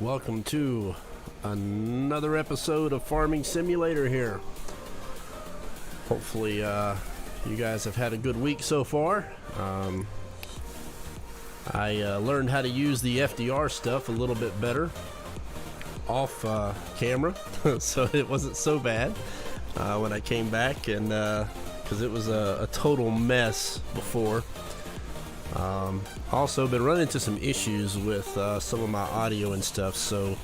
Welcome to another episode of Farming Simulator here. Hopefully you guys have had a good week so far. I learned how to use the FDR stuff a little bit better off camera, so it wasn't so bad when I came back, and because it was a total mess before. Also been running into some issues with some of my audio and stuff, so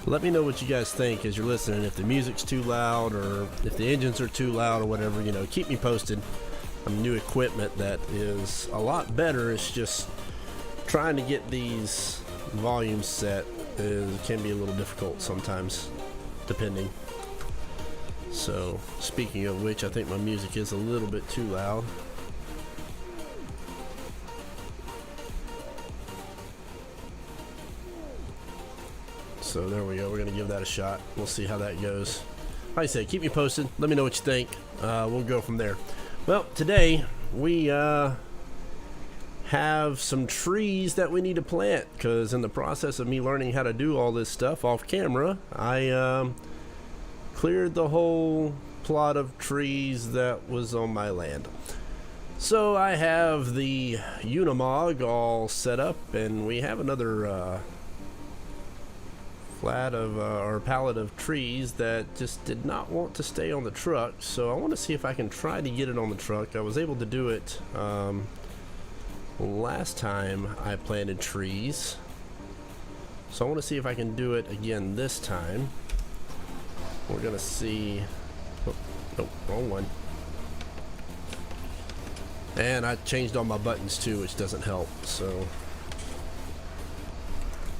let me know what you guys think as you're listening. If the music's too loud or if the engines are too loud or whatever, you know, keep me posted. New equipment that is a lot better. It's just trying to get these volumes set can be a little difficult sometimes, depending. So speaking of which, I think my music is a little bit too loud. So there we go. We're going to give that a shot. We'll see how that goes. Like I said, keep me posted. Let me know what you think. We'll go from there. Well, today we have some trees that we need to plant, because in the process of me learning how to do all this stuff off camera, I cleared the whole plot of trees that was on my land. So I have the Unimog all set up, and we have another flat of or pallet of trees that just did not want to stay on the truck. So I want to see if I can try to get it on the truck. I was able to do it last time I planted trees, so I want to see if I can do it again this time. We're gonna see. Oh, wrong one. And I changed all my buttons too, which doesn't help. So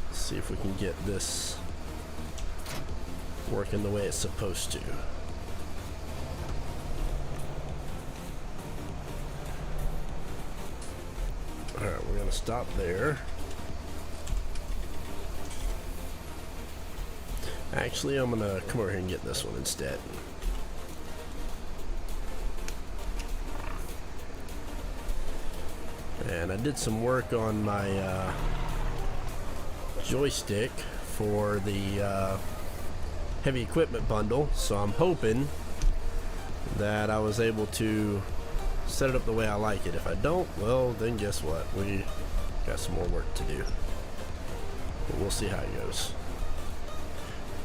let's see if we can get this working the way it's supposed to. Alright, we're gonna stop there. Actually, I'm gonna come over here and get this one instead. And I did some work on my joystick for the heavy equipment bundle, so I'm hoping that I was able to set it up the way I like it. If I don't, well, then guess what? We got some more work to do. But we'll see how it goes.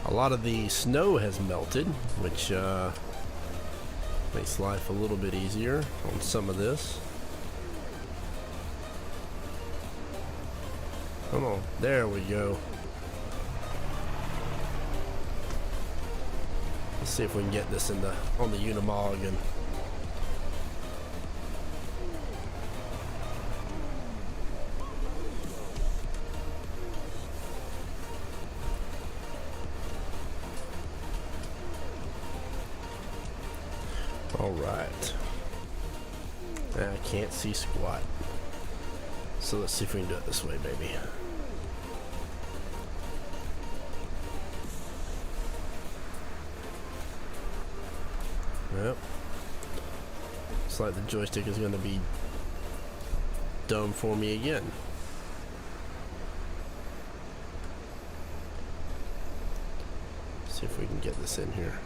A lot of the snow has melted, which makes life a little bit easier on some of this. Come on, there we go. Let's see if we can get this on the Unimog. And all right, I can't see squat, so let's see if we can do it this way, baby. Yep. Looks like the joystick is going to be dumb for me again. See if we can get this in here.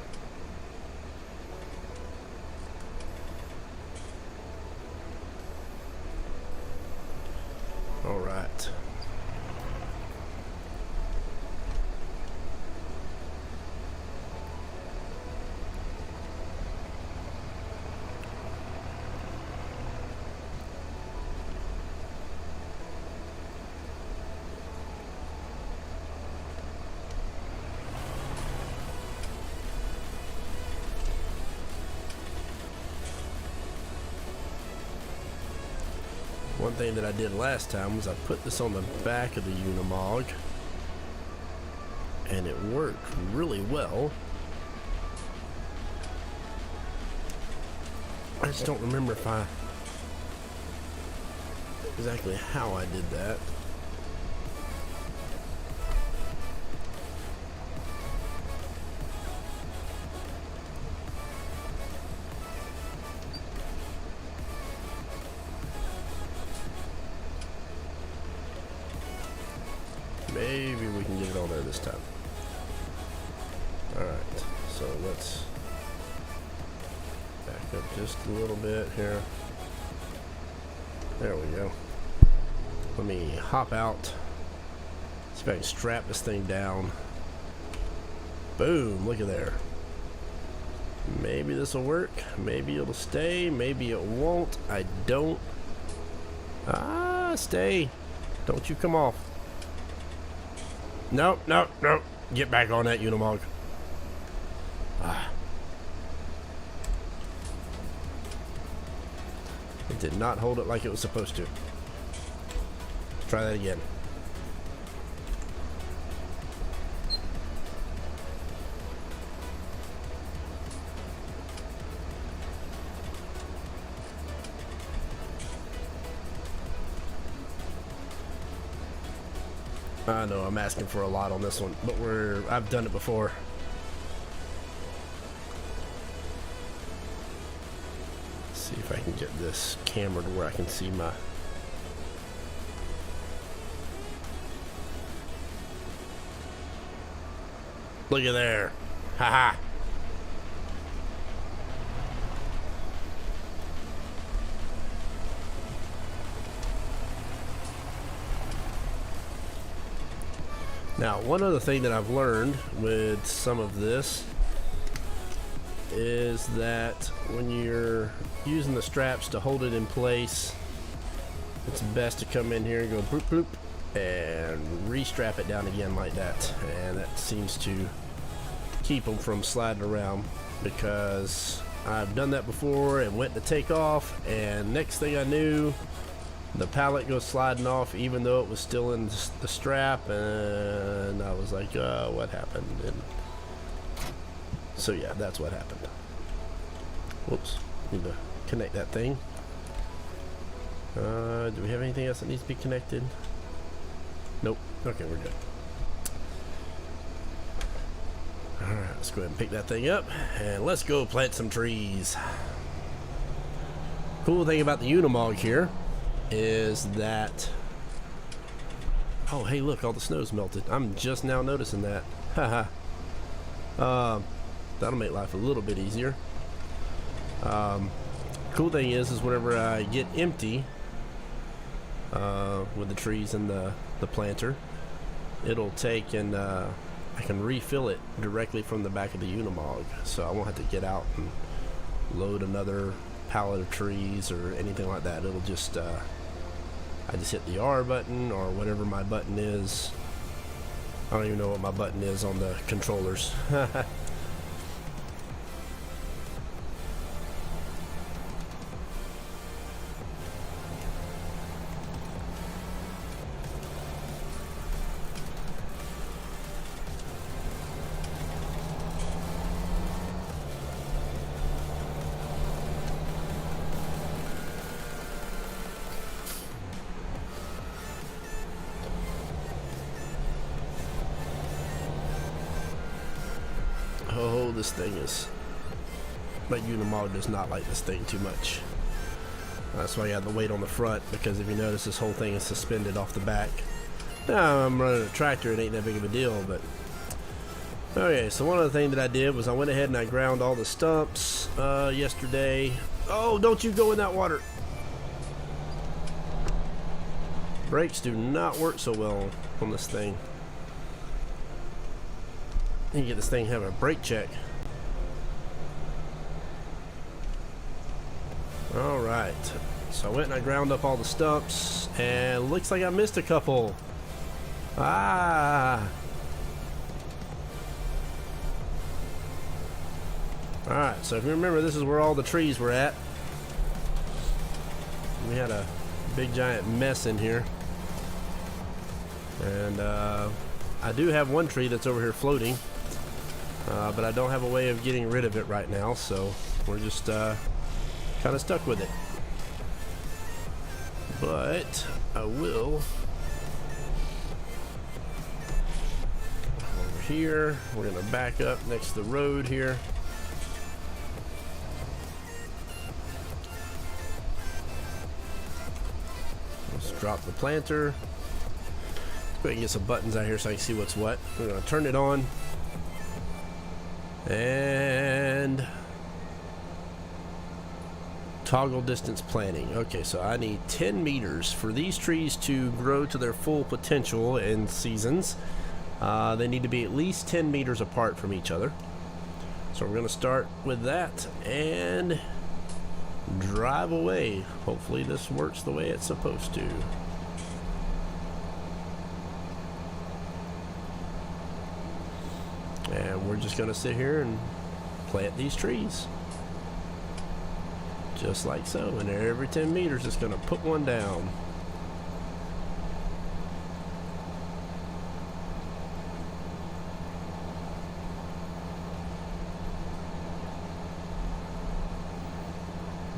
All right. One thing that I did last time was I put this on the back of the Unimog, and it worked really well. I just don't remember exactly how I did that. maybe we can get it on there this time. Alright, so let's back up just a little bit here. There we go. Let me hop out. See if I can strap this thing down. Boom, look at there. Maybe this will work. Maybe it'll stay. Maybe it won't. I don't. Ah, stay. Don't you come off. Nope, nope, nope. Get back on that Unimog. Ah. It did not hold it like it was supposed to. Try that again. I know I'm asking for a lot on this one, but I've done it before. Let's see if I can get this camera to where I can see my... Look at there. Haha. Now, one other thing that I've learned with some of this is that when you're using the straps to hold it in place, it's best to come in here and go bloop bloop and re-strap it down again like that, and that seems to keep them from sliding around, because I've done that before and went to take off, and next thing I knew, the pallet goes sliding off even though it was still in the strap, and I was like, what happened? And so yeah, that's what happened. Whoops, need to connect that thing. Do we have anything else that needs to be connected? Nope. Okay, we're good. Alright, let's go ahead and pick that thing up and let's go plant some trees. Cool thing about the Unimog here is that, oh hey look, all the snow's melted. I'm just now noticing that. Haha. That'll make life a little bit easier. Cool thing is whenever I get empty with the trees and the planter, it'll take and I can refill it directly from the back of the Unimog, so I won't have to get out and load another pallet of trees or anything like that. It'll just I just hit the R button or whatever my button is. I don't even know what my button is on the controllers. Oh, this thing is... My Unimog does not like this thing too much. That's why I got the weight on the front, because if you notice, this whole thing is suspended off the back. Now, I'm running a tractor, it ain't that big of a deal, but... Okay, so one other thing that I did was I went ahead and I ground all the stumps yesterday. Oh, don't you go in that water! Brakes do not work so well on this thing. You get this thing have a brake check. Alright, so I went and I ground up all the stumps, and looks like I missed a couple. Ah! Alright, so if you remember, this is where all the trees were at. We had a big giant mess in here. And I do have one tree that's over here floating. But I don't have a way of getting rid of it right now, so we're just kind of stuck with it. But I will over here. We're gonna back up next to the road here. Let's drop the planter. Go ahead and get some buttons out here so I can see what's what. We're going to turn it on. And toggle distance planting. Okay, so I need 10 meters for these trees to grow to their full potential in seasons. They need to be at least 10 meters apart from each other. So we're going to start with that and drive away. Hopefully this works the way it's supposed to. And we're just going to sit here and plant these trees. Just like so. And every 10 meters it's going to put one down.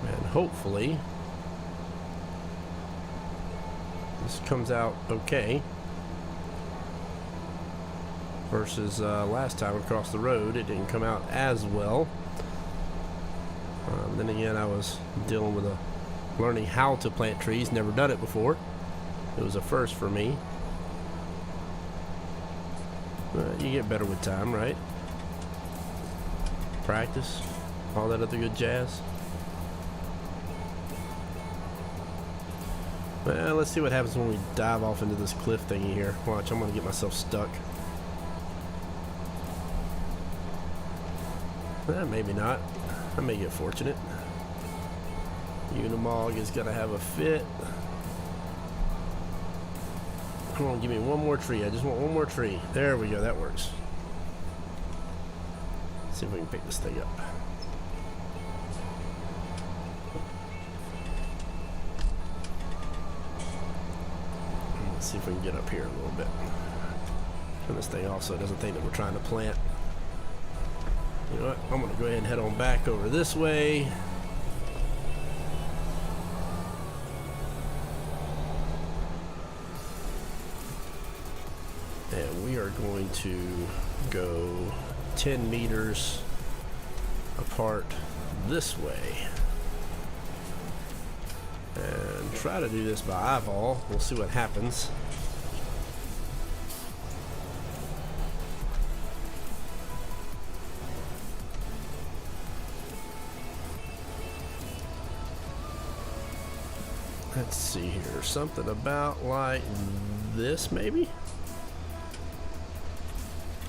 And hopefully this comes out okay. Versus last time across the road, it didn't come out as well. Then again, I was dealing with learning how to plant trees. Never done it before. It was a first for me. You get better with time, right? Practice, all that other good jazz. Well, let's see what happens when we dive off into this cliff thingy here. Watch, I'm gonna get myself stuck. Maybe not. I may get fortunate. Unimog is gonna have a fit. Come on, give me one more tree. I just want one more tree. There we go, that works. Let's see if we can pick this thing up. Let's see if we can get up here a little bit. Turn this thing off so it doesn't think that we're trying to plant. You know what? I'm going to go ahead and head on back over this way. And we are going to go 10 meters apart this way. And try to do this by eyeball. We'll see what happens. Let's see here, something about like this maybe?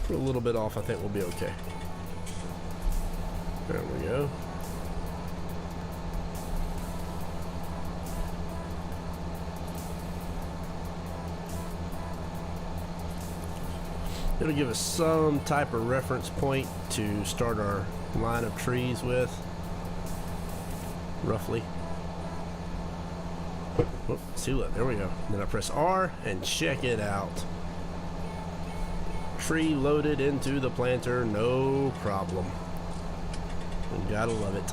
Put a little bit off, I think we'll be okay. There we go. It'll give us some type of reference point to start our line of trees with, roughly. Oh, see, look, there we go. Then I press R and check it out. Tree loaded into the planter, no problem. You gotta love it.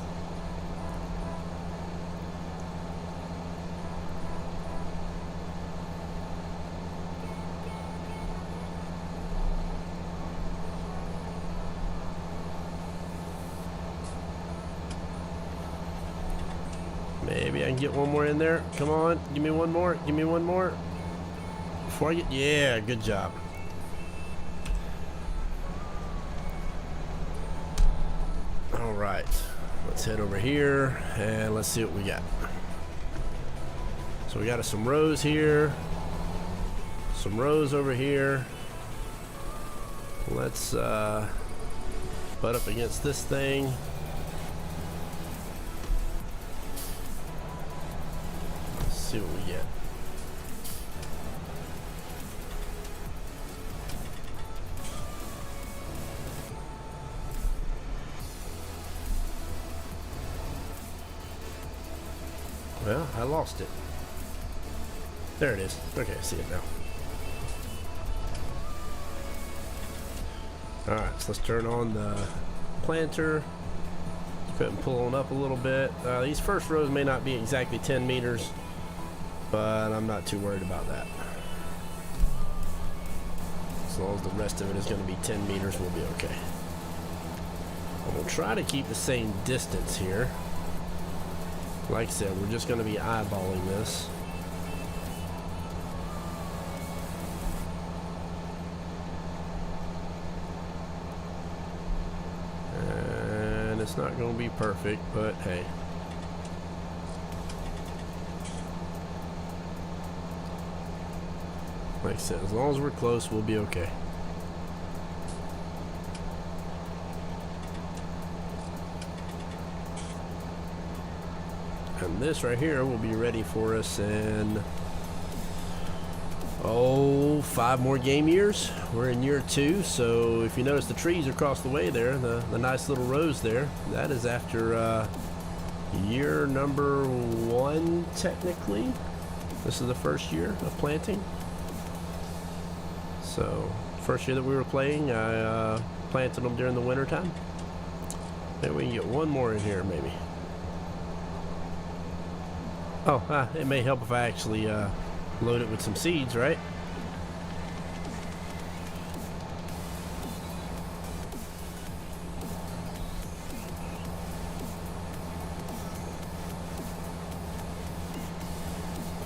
Maybe I can get one more in there. Come on, give me one more. Give me one more. Before I get, yeah, good job. All right, let's head over here and let's see what we got. So we got us some rows here, some rows over here. Let's butt up against this thing. See what we get. Well, I lost it. There it is. Okay, I see it now. Alright, so let's turn on the planter. Go ahead and pull on up a little bit. These first rows may not be exactly 10 meters. But I'm not too worried about that. As long as the rest of it is going to be 10 meters, we'll be okay. And we'll try to keep the same distance here. Like I said, we're just going to be eyeballing this. It's not going to be perfect, but hey. Like I said, as long as we're close, we'll be okay. And this right here will be ready for us in, 5 more game years. We're in year 2, so if you notice the trees across the way there, the nice little rows there, that is after year number 1 technically. This is the first year of planting. So first year that we were playing, I planted them during the winter time. Maybe we can get one more in here maybe. Oh, it may help if I actually load it with some seeds, right?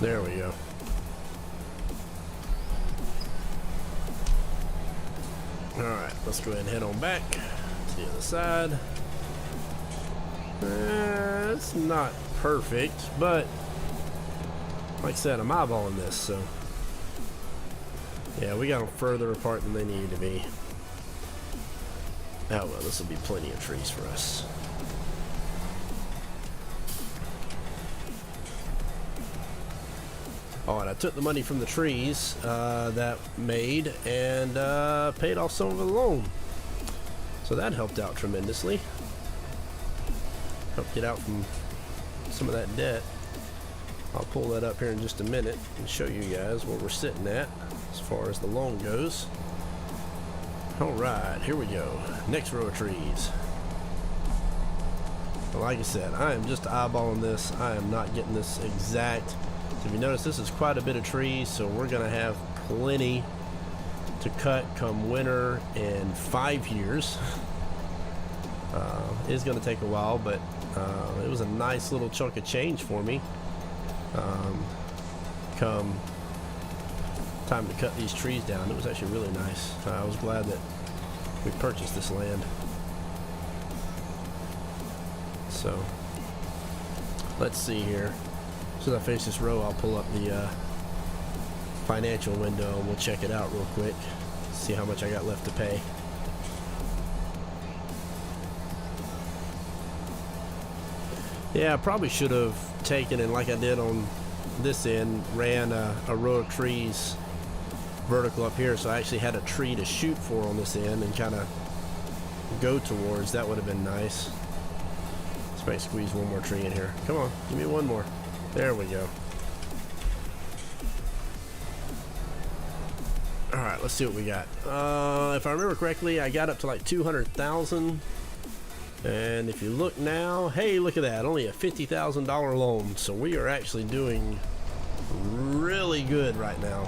There we go. Alright, let's go ahead and head on back to the other side. It's not perfect, but like I said, I'm eyeballing this, so yeah, we got them further apart than they needed to be. Oh well, this will be plenty of trees for us. Oh, and I took the money from the trees that made and paid off some of the loan. So that helped out tremendously. Helped get out from some of that debt. I'll pull that up here in just a minute and show you guys where we're sitting at as far as the loan goes. Alright, here we go. Next row of trees. Well, like I said, I am just eyeballing this. I am not getting this exact. So if you notice, this is quite a bit of trees, so we're going to have plenty to cut come winter in 5 years. It's going to take a while, but it was a nice little chunk of change for me. Come time to cut these trees down, it was actually really nice. I was glad that we purchased this land. So let's see here. As soon as I finish this row, I'll pull up the financial window and we'll check it out real quick, see how much I got left to pay. Yeah, I probably should have taken, and like I did on this end, ran a row of trees vertical up here, so I actually had a tree to shoot for on this end and kind of go towards. That would have been nice. Let's maybe squeeze one more tree in here. Come on, give me one more. There we go. Alright, let's see what we got. If I remember correctly, I got up to like 200,000. And if you look now, hey, look at that, only a $50,000 loan. So we are actually doing really good right now.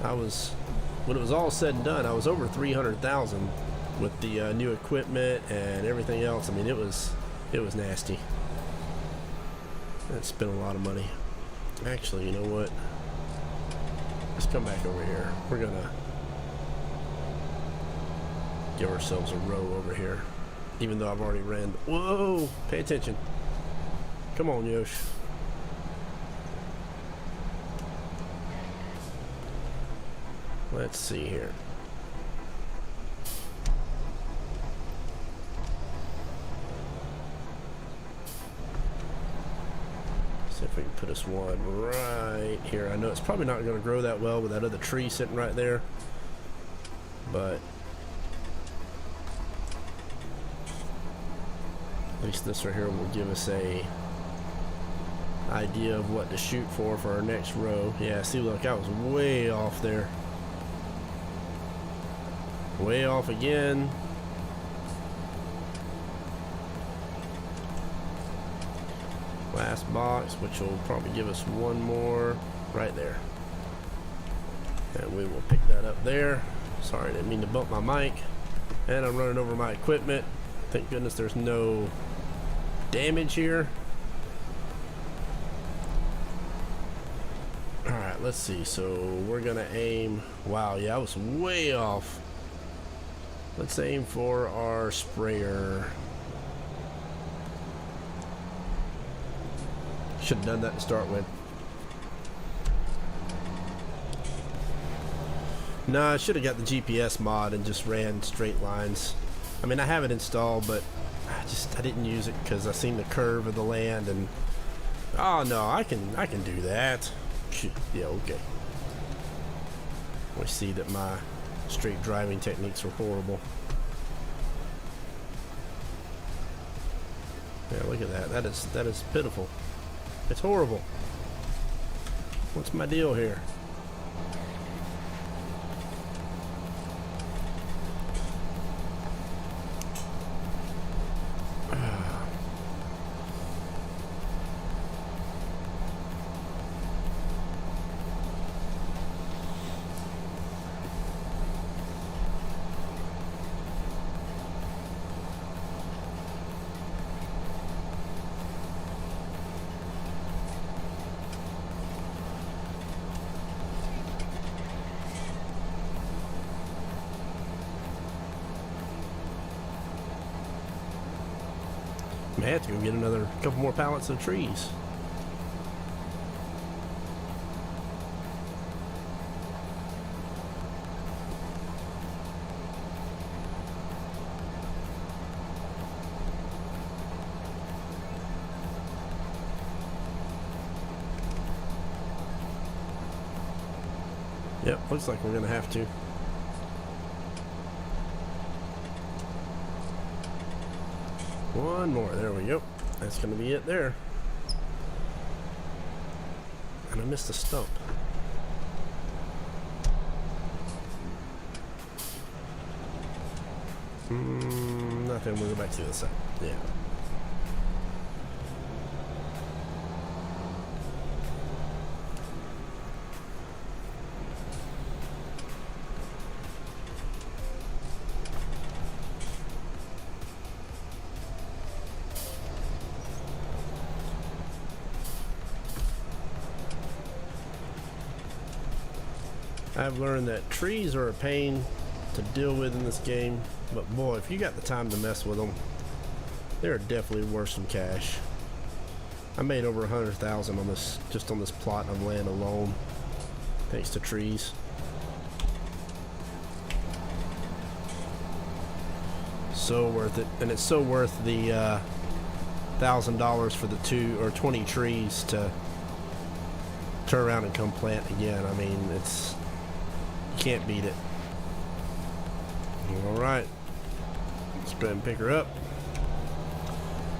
When it was all said and done, I was over 300,000 with the new equipment and everything else. I mean, it was nasty. That spent a lot of money. Actually, you know what? Let's come back over here. We're gonna give ourselves a row over here, even though I've already ran. Whoa, pay attention. Come on, Yosh. Let's see here. See if we can put us one right here. I know it's probably not going to grow that well with that other tree sitting right there, but at least this right here will give us a idea of what to shoot for our next row. Yeah, see, look, I was way off there. Way off again. Last box, which will probably give us one more right there. And we will pick that up there. Sorry, I didn't mean to bump my mic. And I'm running over my equipment. Thank goodness there's no damage here. Alright, let's see. So we're gonna aim. Wow, yeah, I was way off. Let's aim for our sprayer. Should have done that to start with. No, I should have got the GPS mod and just ran straight lines. I mean, I have it installed, but I didn't use it because I seen the curve of the land and oh no, I can do that. Yeah, okay. We see that my straight driving techniques are horrible. Yeah, look at that. That is pitiful. It's horrible. What's my deal here? May have to go get another couple more pallets of trees. Yep, looks like we're gonna have to. One more, there we go. That's gonna be it there. And I missed a stump. Nothing, we'll go back to the other side. Yeah. I've learned that trees are a pain to deal with in this game, but boy, if you got the time to mess with them, they're definitely worth some cash. I made over 100,000 on this, just on this plot of land alone, thanks to trees. So worth it, and it's so worth the $1,000 for the 2 or 20 trees to turn around and come plant again. I mean, it's, you can't beat it. All right, let's go ahead and pick her up.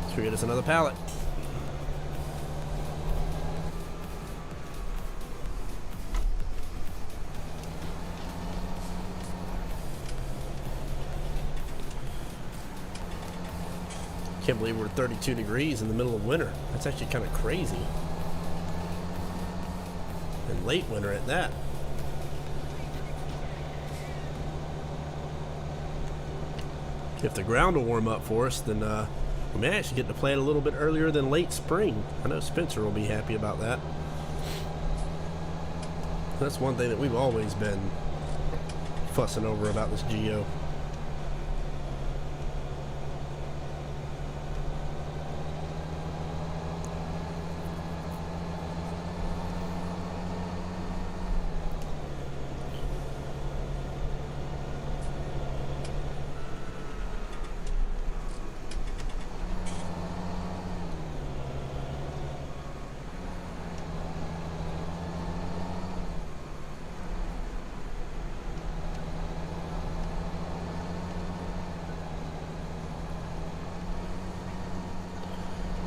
Let's go get us another pallet. Can't believe we're 32 degrees in the middle of winter. That's actually kind of crazy. And late winter at that. If the ground will warm up for us, then we may actually get to plant a little bit earlier than late spring. I know Spencer will be happy about that. That's one thing that we've always been fussing over about this Geo.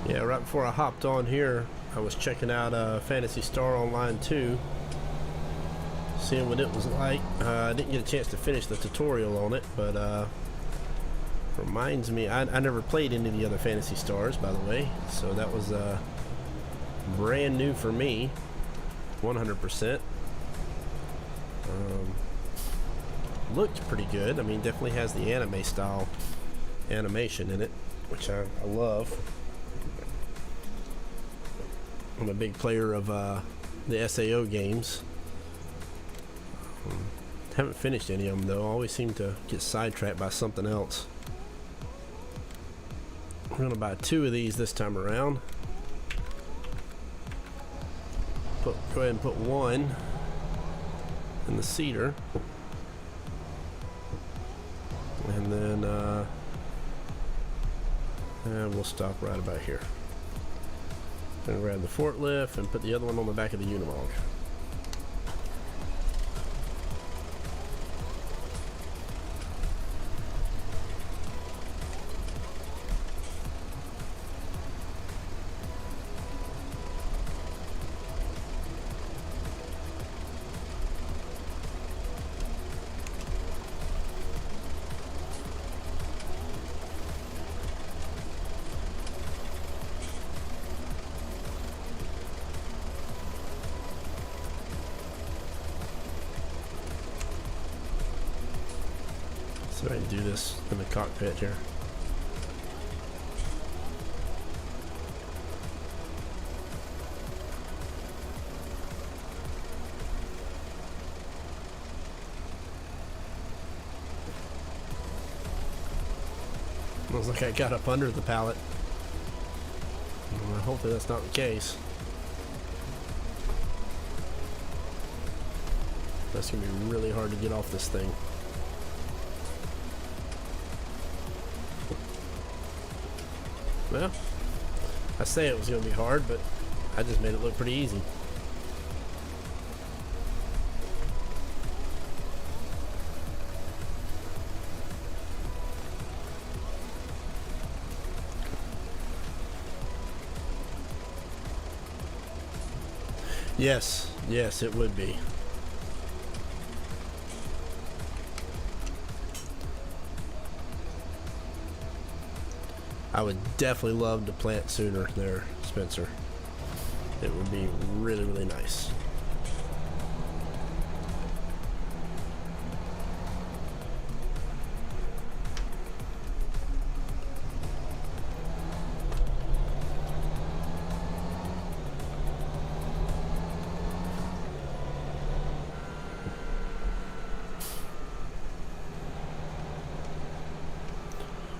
Yeah, right before I hopped on here, I was checking out Phantasy Star Online 2, seeing what it was like. I didn't get a chance to finish the tutorial on it, but reminds me, I never played any of the other Phantasy Stars, by the way, so that was brand new for me, 100%. Looked pretty good. I mean, definitely has the anime style animation in it, which I love. I'm a big player of the SAO games. Haven't finished any of them though. I always seem to get sidetracked by something else. We're gonna buy 2 of these this time around. Go ahead and put 1 in the cedar, and then and we'll stop right about here. Gonna grab the forklift and put the other one on the back of the Unimog. So I can do this in the cockpit here. Looks like I got up under the pallet. Well, hopefully that's not the case. That's gonna be really hard to get off this thing. Well, I say it was going to be hard, but I just made it look pretty easy. Yes, yes, it would be. I would definitely love to plant sooner there, Spencer. It would be really, really nice.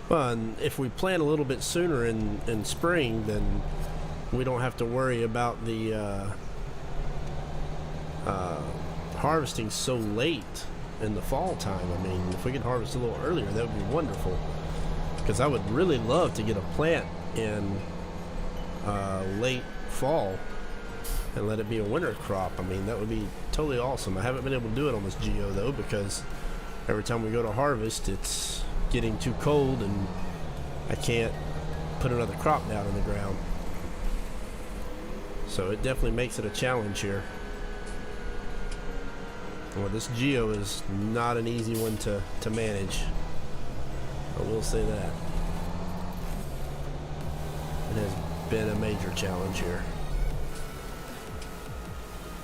Well, and if we plant a little bit sooner in spring, then we don't have to worry about the harvesting so late in the fall time. I mean, if we could harvest a little earlier, that would be wonderful. Because I would really love to get a plant in late fall and let it be a winter crop. I mean, that would be totally awesome. I haven't been able to do it on this Geo though, because every time we go to harvest, it's getting too cold and I can't put another crop down in the ground. So it definitely makes it a challenge here. Well, this Geo is not an easy one to manage. I will say that. It has been a major challenge here.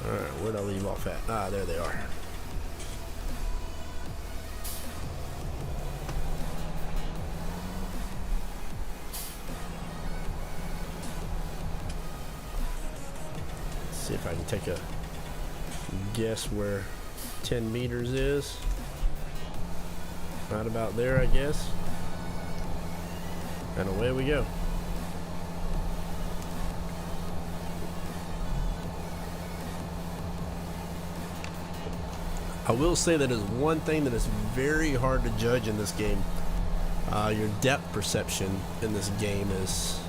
Alright, where'd I leave off at? Ah, there they are. See if I can take a guess where 10 meters is. Right about there, I guess. And away we go. I will say that is one thing that is very hard to judge in this game. Your depth perception in this game is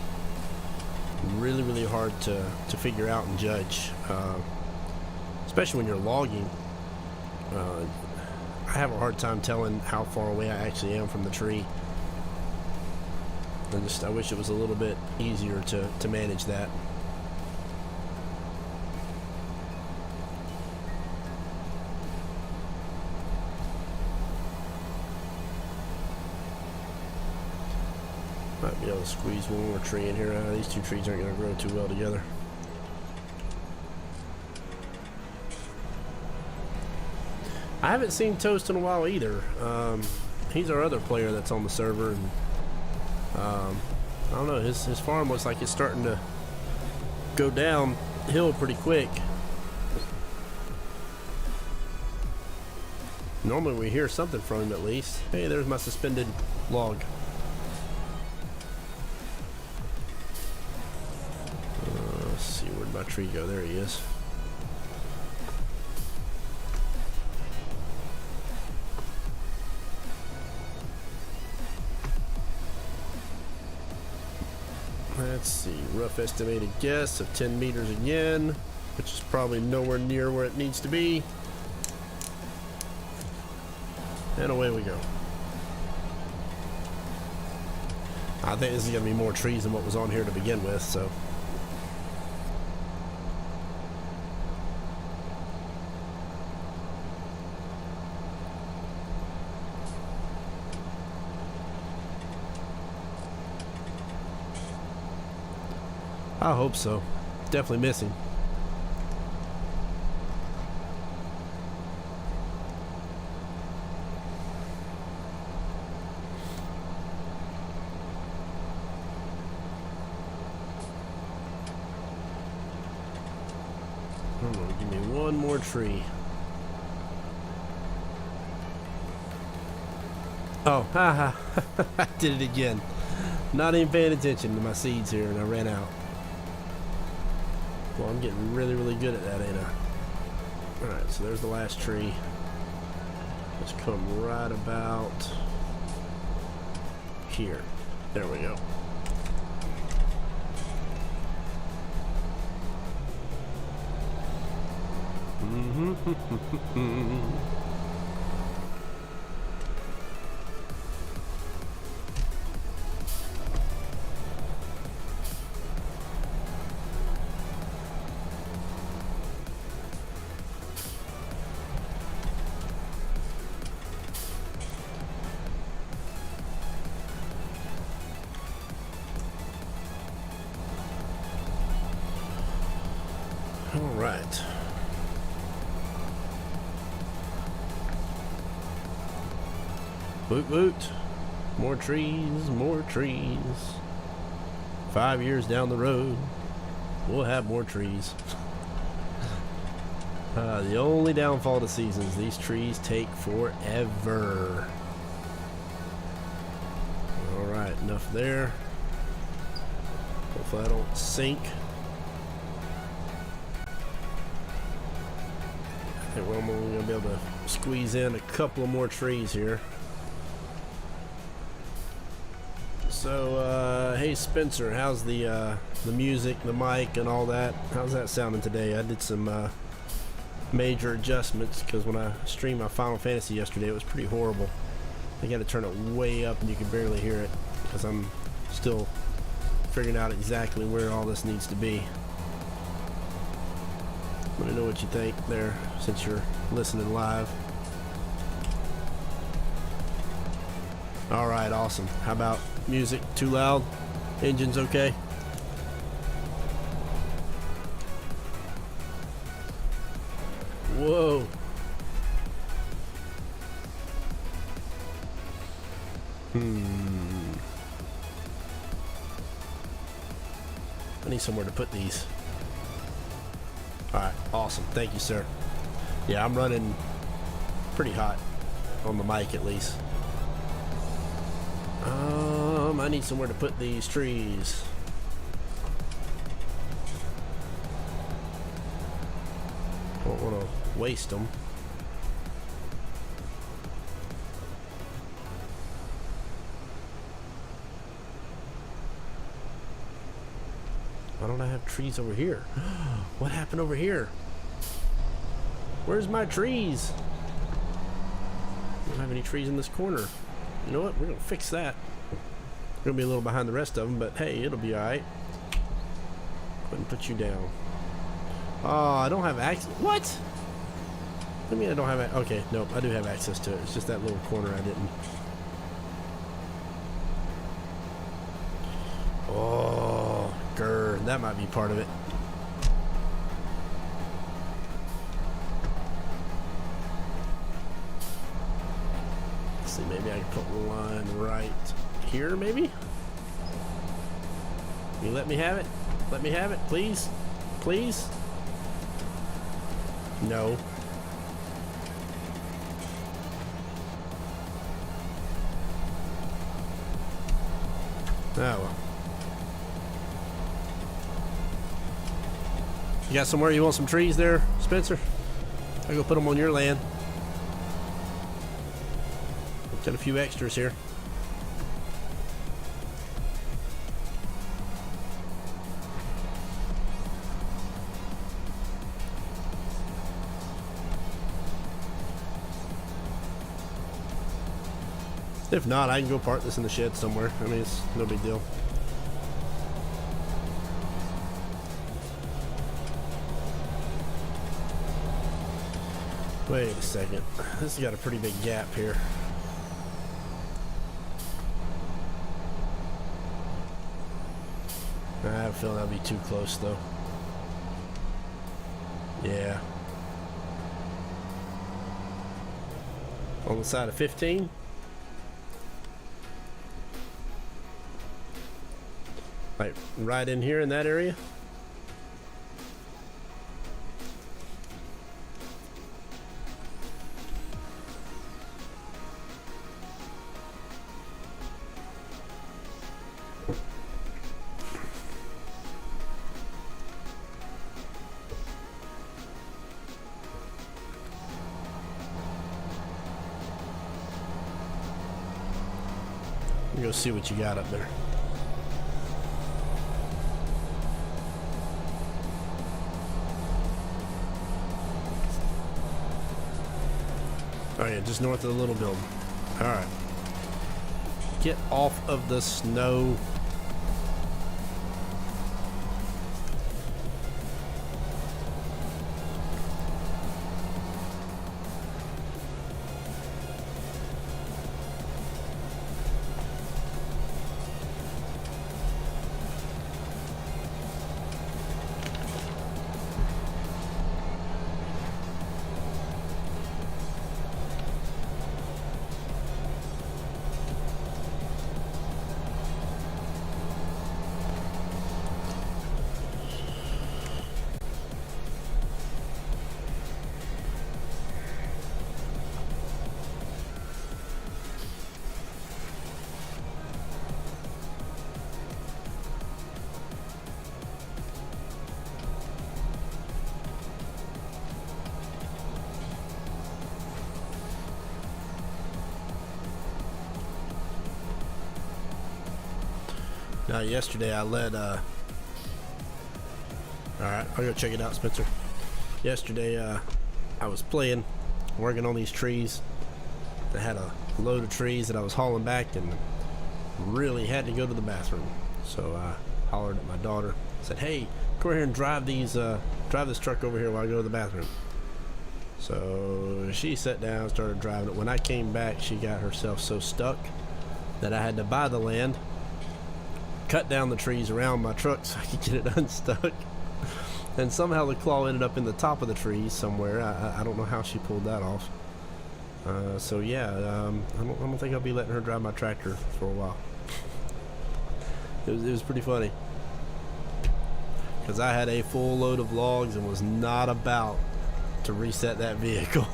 really, really hard to figure out and judge, especially when you're logging. I have a hard time telling how far away I actually am from the tree. I wish it was a little bit easier to manage that. Might be able to squeeze one more tree in here. These two trees aren't going to grow too well together. I haven't seen Toast in a while either. He's our other player that's on the server, and I don't know, his farm looks like it's starting to go downhill pretty quick. Normally we hear something from him at least. Hey, there's my suspended log. Let's see, where'd my tree go? There he is. Let's see, rough estimated guess of 10 meters again, which is probably nowhere near where it needs to be. And away we go. I think this is going to be more trees than what was on here to begin with, so. I hope so. Definitely missing. Give me one more tree. Oh, haha. I did it again. Not even paying attention to my seeds here, and I ran out. Well, I'm getting really, really good at that, ain't I? Alright, so there's the last tree. Let's come right about here. There we go. All right. Woot woot. More trees, more trees. 5 years down the road, we'll have more trees. The only downfall to seasons, these trees take forever. All right, enough there. Hopefully I don't sink. Okay, well, I'm only going to be able to squeeze in a couple of more trees here. So, hey Spencer, how's the music, the mic, and all that? How's that sounding today? I did some major adjustments because when I streamed my Final Fantasy yesterday, it was pretty horrible. I got to turn it way up and you can barely hear it because I'm still figuring out exactly where all this needs to be. Let me know what you think there since you're listening live. Alright, awesome. How about music? Too loud? Engine's okay? Whoa. I need somewhere to put these. Alright, awesome. Thank you, sir. Yeah, I'm running pretty hot on the mic at least. I need somewhere to put these trees. Don't want to waste them. Why don't I have trees over here? What happened over here? Where's my trees? I don't have any trees in this corner. You know what? We're going to fix that. We're going to be a little behind the rest of them, but hey, it'll be alright. Go ahead and put you down. Oh, I don't have access. What? What do you mean I don't have access? Okay, nope, I do have access to it. It's just that little corner I didn't. Oh, grr. That might be part of it. Let's see, maybe I can put one line right here, maybe? You let me have it? Let me have it, please? Please? No. Oh well. You got somewhere you want some trees there, Spencer? I'll go put them on your land. Got a few extras here. If not, I can go park this in the shed somewhere. I mean, it's no big deal. Wait a second. This has got a pretty big gap here. I have a feeling that'll be too close, though. Yeah. On the side of 15. Like right in here in that area. Go see what you got up there. Oh yeah, just north of the little building. Alright. Get off of the snow. Now yesterday I led alright, I'll go check it out, Spencer. Yesterday I was working on these trees. I had a load of trees that I was hauling back and really had to go to the bathroom. So I hollered at my daughter, said, hey, come here and drive this truck over here while I go to the bathroom. So she sat down, started driving it. When I came back, she got herself so stuck that I had to buy the land, cut down the trees around my truck so I could get it unstuck. And somehow the claw ended up in the top of the tree somewhere. I don't know how she pulled that off. So yeah, I don't think I'll be letting her drive my tractor for a while. It was pretty funny, because I had a full load of logs and was not about to reset that vehicle.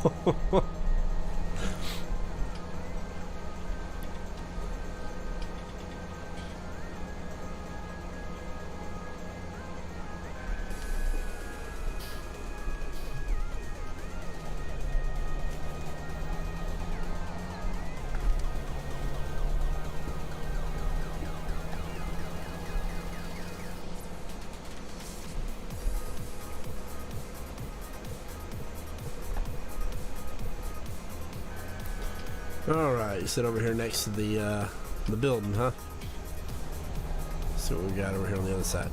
Alright, you sit over here next to the building, huh? Let's see what we got over here on the other side.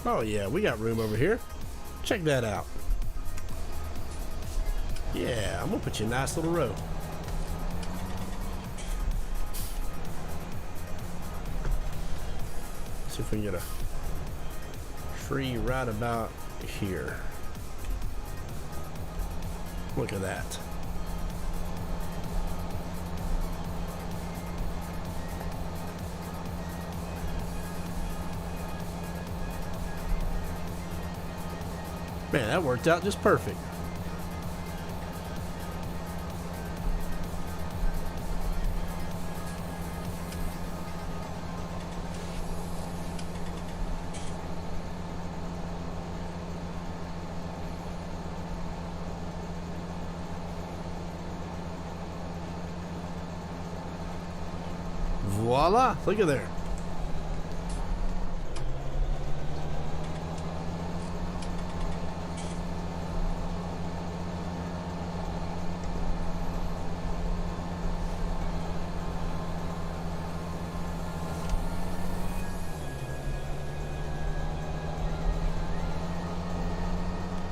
Oh yeah, we got room over here. Check that out. Yeah, I'm gonna put you a nice little row. See if we can get a tree right about here. Look at that. Man, that worked out just perfect. Voila! Look at there.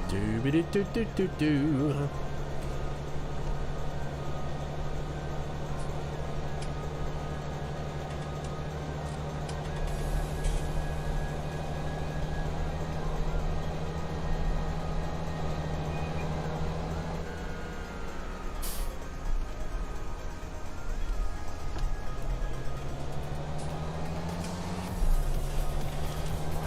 Do-be-do-do-do-do-do.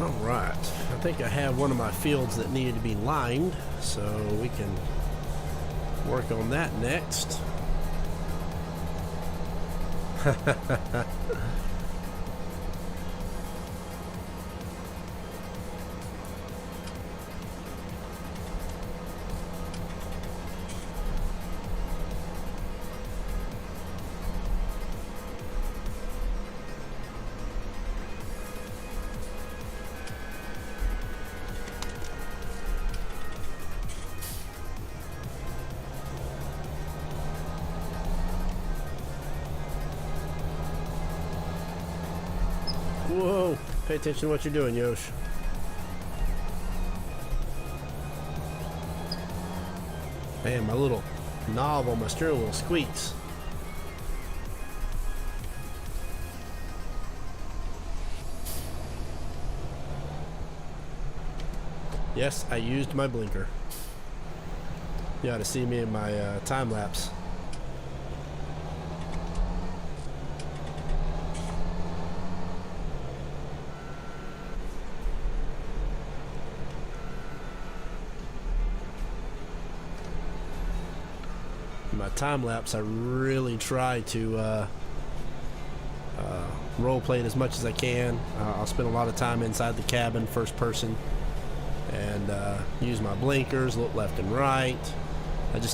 Alright, I think I have one of my fields that needed to be lined, so we can work on that next. Whoa, pay attention to what you're doing, Yosh. Man, my little knob on my steering wheel squeaks. Yes, I used my blinker. You ought to see me in my time lapse. My time lapse, I really try to role play it as much as I can. I'll spend a lot of time inside the cabin, first person, and use my blinkers, look left and right.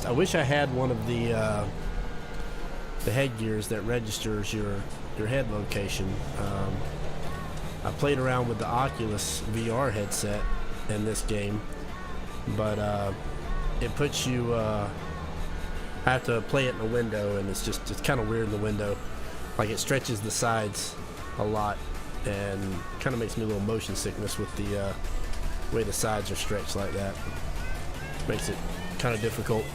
I wish I had one of the headgears that registers your head location. I played around with the Oculus VR headset in this game, but it puts you. I have to play it in a window, and it's kind of weird in the window. Like, it stretches the sides a lot, and kind of makes me a little motion sickness with the way the sides are stretched like that. Makes it kind of difficult.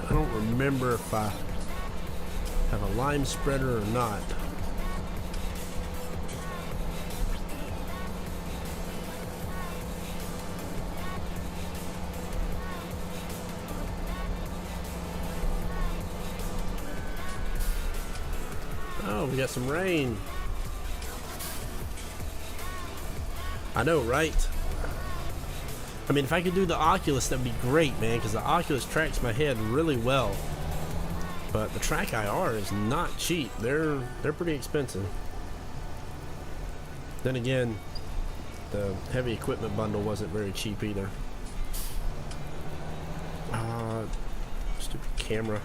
I don't remember if I have a lime spreader or not. Oh, we got some rain. I know, right? I mean, if I could do the Oculus, that'd be great, man, because the Oculus tracks my head really well. But the Track IR is not cheap. They're pretty expensive. Then again, the heavy equipment bundle wasn't very cheap either. Stupid camera.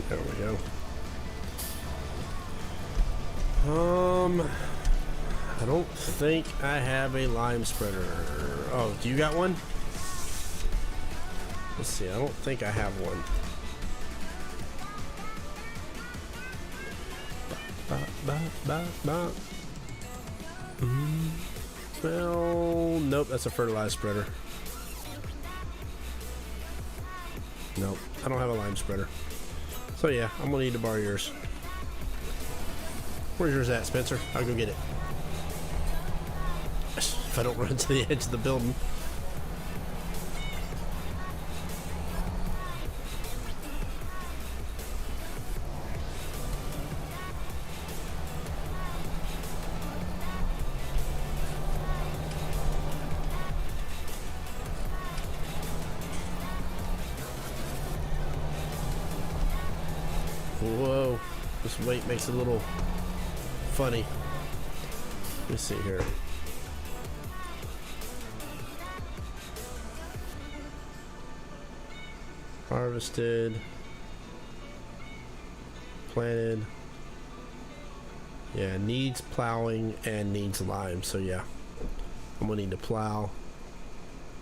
There we go. I don't think I have a lime spreader. Oh, do you got one? Let's see, I don't think I have one. Well, nope, that's a fertilizer spreader. Nope, I don't have a lime spreader. So yeah, I'm gonna need to borrow yours. Where's yours at, Spencer? I'll go get it. If I don't run to the edge of the building. This weight makes it a little funny. Let me see here. Harvested, planted. Yeah, needs plowing and needs lime. So yeah, I'm gonna need to plow.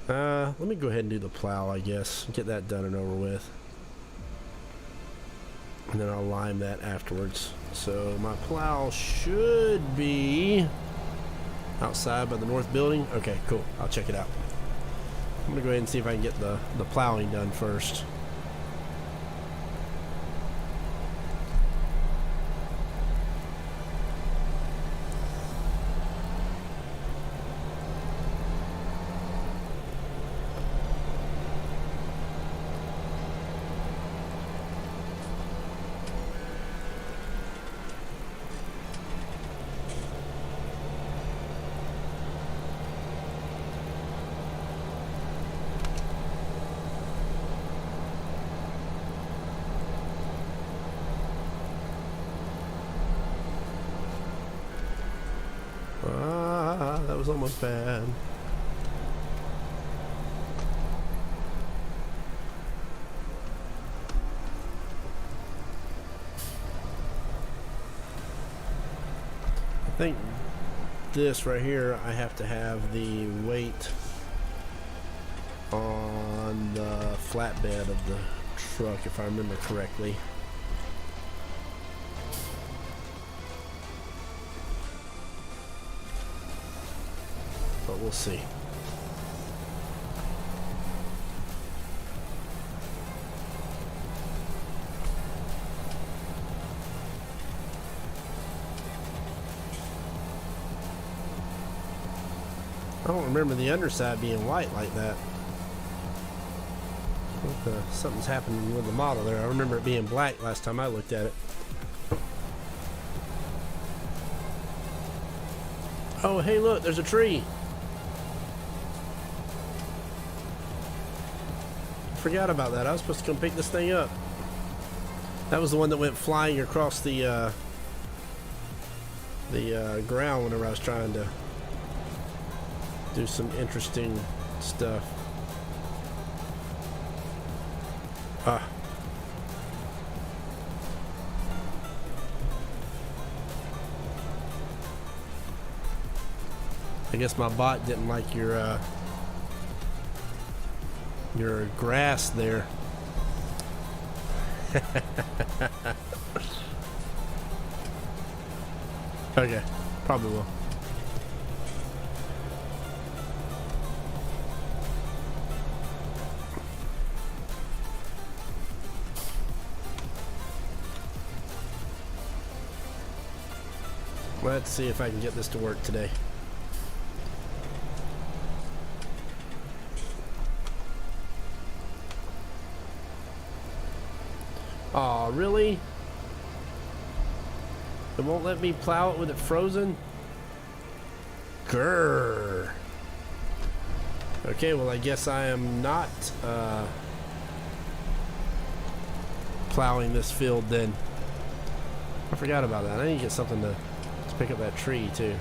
Let me go ahead and do the plow, I guess. Get that done and over with. And then I'll lime that afterwards. So my plow should be outside by the north building. Okay, cool. I'll check it out. I'm gonna go ahead and see if I can get the plowing done first. That was almost bad. I think this right here, I have to have the weight on the flatbed of the truck, if I remember correctly. But we'll see. I don't remember the underside being white like that. I think something's happening with the model there. I remember it being black last time I looked at it. Oh, hey, look, there's a tree. Forgot about that. I was supposed to come pick this thing up. That was the one that went flying across the ground whenever I was trying to do some interesting stuff. I guess my bot didn't like your grass there. Okay, probably will. Let's see if I can get this to work today. Aw, really? It won't let me plow it with it frozen? Grrr. Okay, well I guess I am not plowing this field then. I forgot about that. I need to get something to pick up that tree too.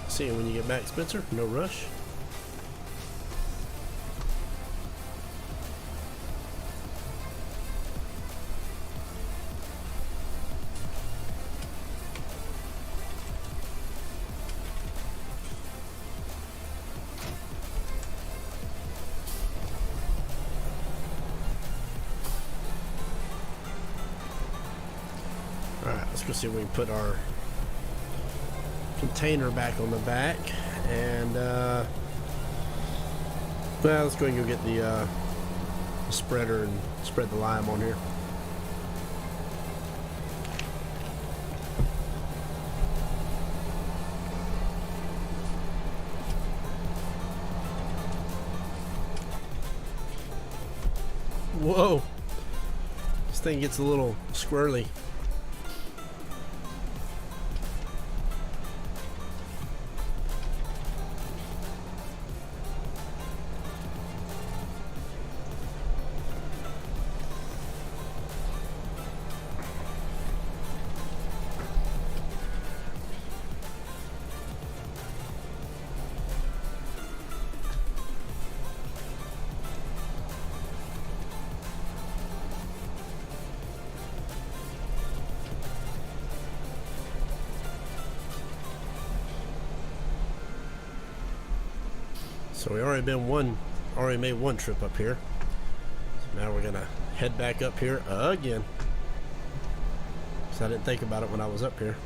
See you when you get back, Spencer. No rush. let's go see if we can put our container back on the back. And, well, let's go ahead and go get the spreader and spread the lime on here. Whoa, this thing gets a little squirrely. So we already made one trip up here. So now we're gonna head back up here again. So I didn't think about it when I was up here.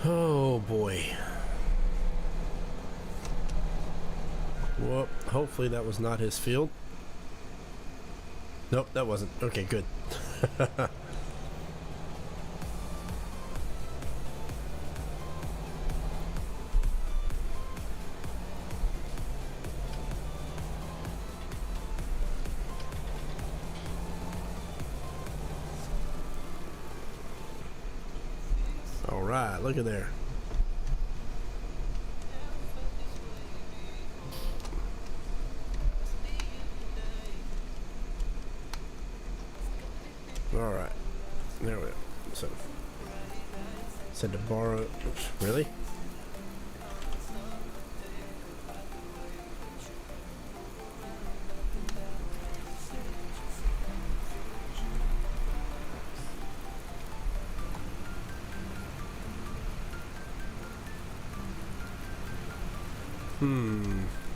Oh boy. Well, hopefully that was not his field. Nope, that wasn't. Okay, good. All right, look at there. All right, there we go. So, said to borrow. Oops, really?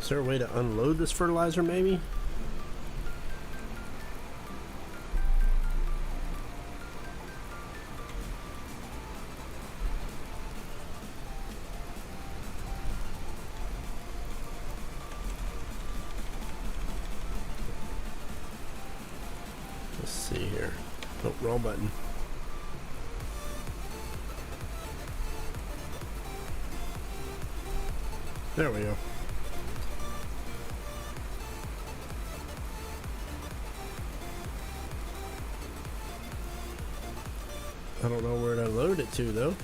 Is there a way to unload this fertilizer, maybe? Let's see here. Oh, wrong button. There we go. I don't know where to load it to though.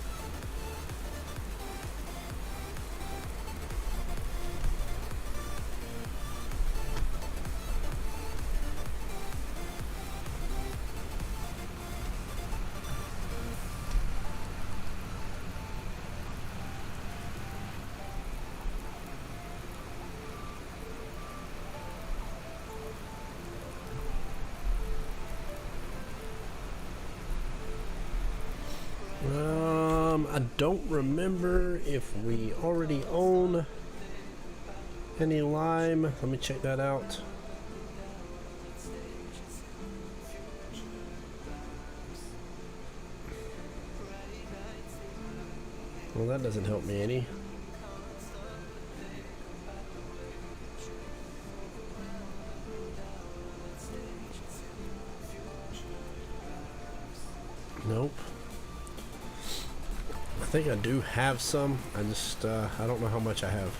I don't remember if we already own any lime. Let me check that out. Well, that doesn't help me any. Nope. I think I do have some. I just, I don't know how much I have.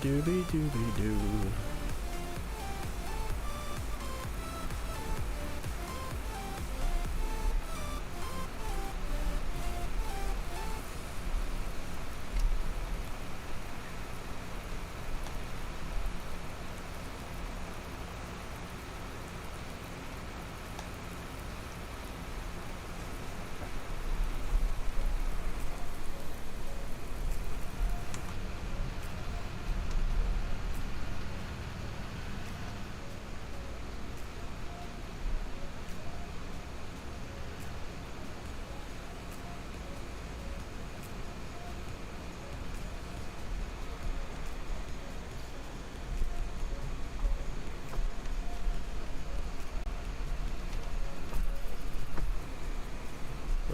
Doobie doobie doobie doo.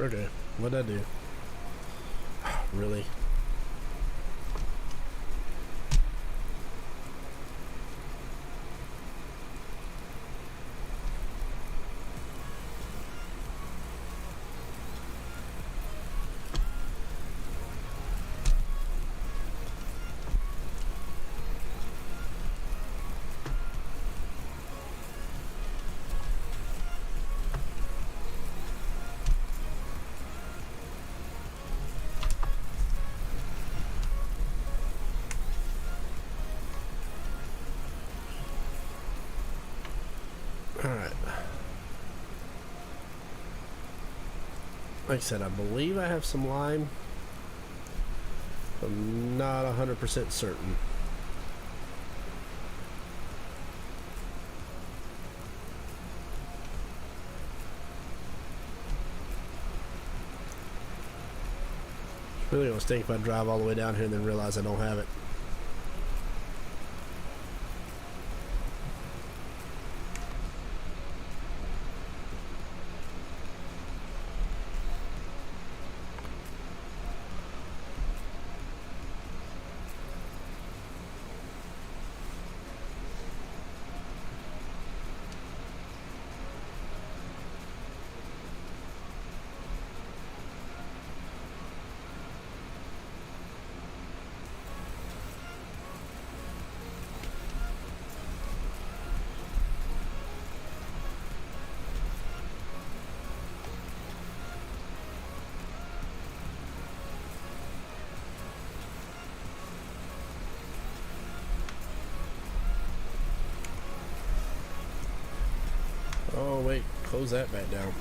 Okay, what'd I do? Really? Alright. Like I said, I believe I have some lime. I'm not 100% certain. It's really gonna stink if I drive all the way down here and then realize I don't have it. Oh wait, close that back down.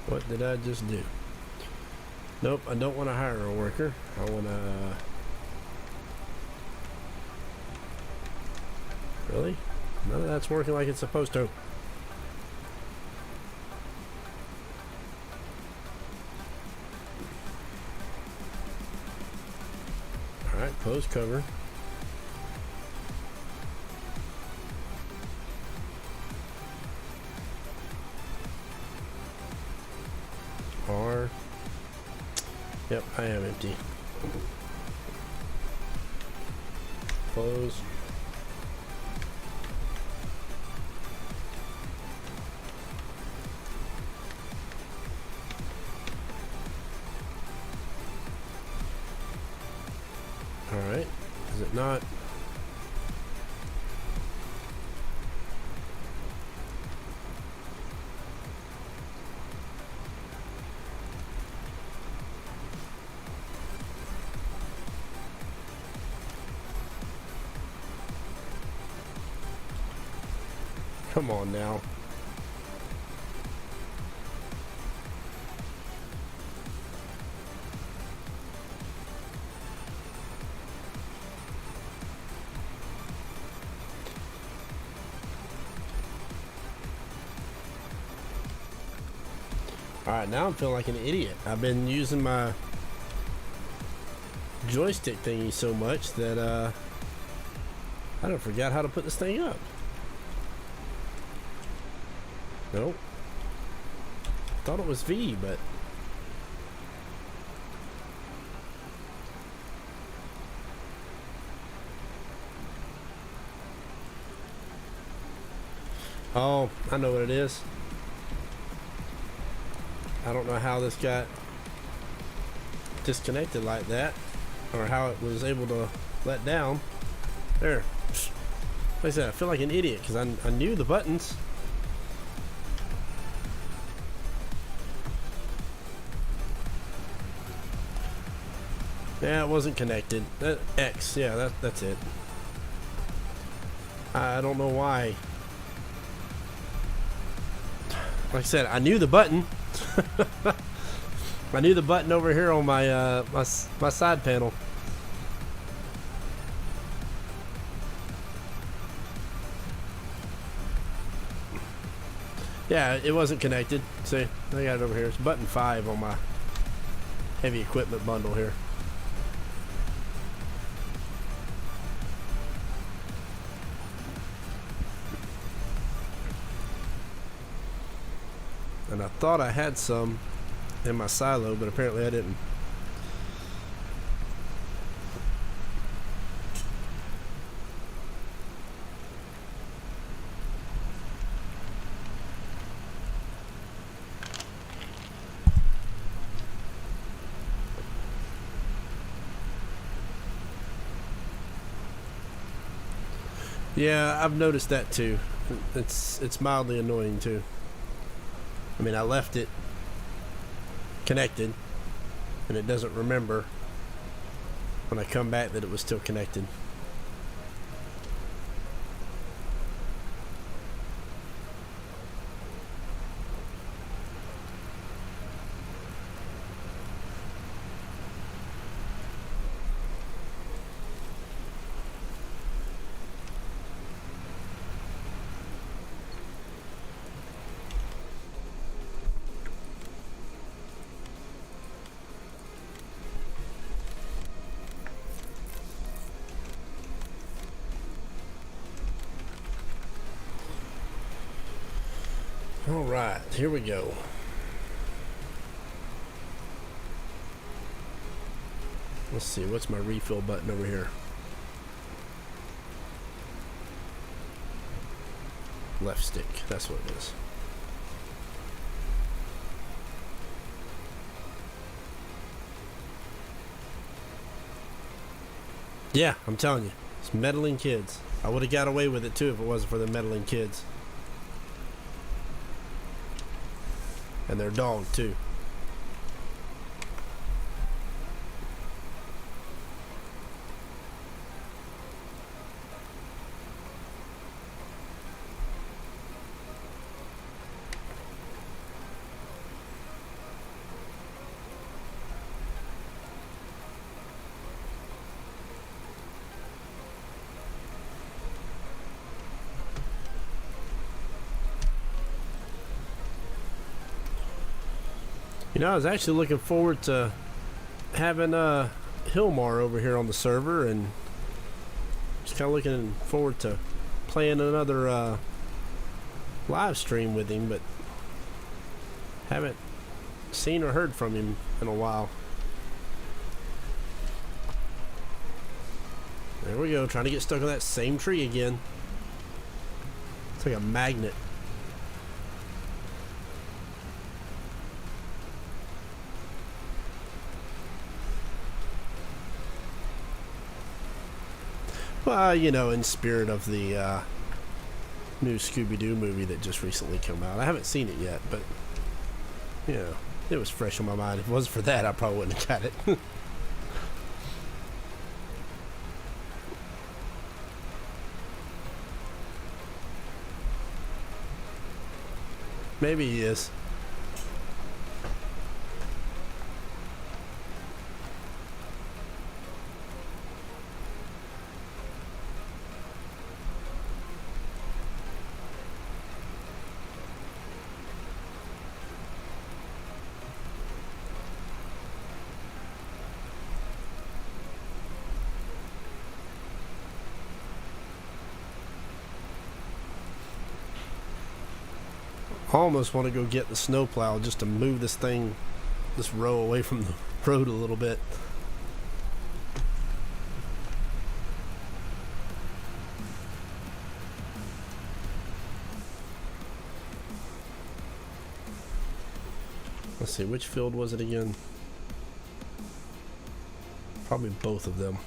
What did I just do? Nope, I don't want to hire a worker. I want to... Really? None of that's working like it's supposed to. Alright, close cover. R. Yep, I am empty. Close. Alright, is it not? Come on now. Alright, now I'm feeling like an idiot. I've been using my joystick thingy so much that I done forgot how to put this thing up. Nope. Thought it was V, but... Oh, I know what it is. I don't know how this got disconnected like that, or how it was able to let down. There. Like I said, I feel like an idiot because I knew the buttons. Yeah, it wasn't connected. X, yeah, that's it. I don't know why. Like I said, I knew the button. I knew the button over here on my my side panel. Yeah, it wasn't connected. See, I got it over here. It's button 5 on my heavy equipment bundle here. And I thought I had some in my silo, but apparently I didn't. Yeah, I've noticed that too. It's mildly annoying too. I mean, I left it connected, and it doesn't remember when I come back that it was still connected. All right, here we go. Let's see, what's my refill button over here? Left stick, that's what it is. Yeah, I'm telling you, it's meddling kids. I would have got away with it too if it wasn't for the meddling kids. And their dog too. You know, I was actually looking forward to having Hilmar over here on the server, and just kind of looking forward to playing another live stream with him, but haven't seen or heard from him in a while. There we go, trying to get stuck on that same tree again. It's like a magnet. Well, you know, in spirit of the new Scooby-Doo movie that just recently came out. I haven't seen it yet, but, you know, it was fresh on my mind. If it wasn't for that, I probably wouldn't have got it. Maybe he is. I almost want to go get the snowplow just to move this thing, this row away from the road a little bit. Let's see, which field was it again? Probably both of them.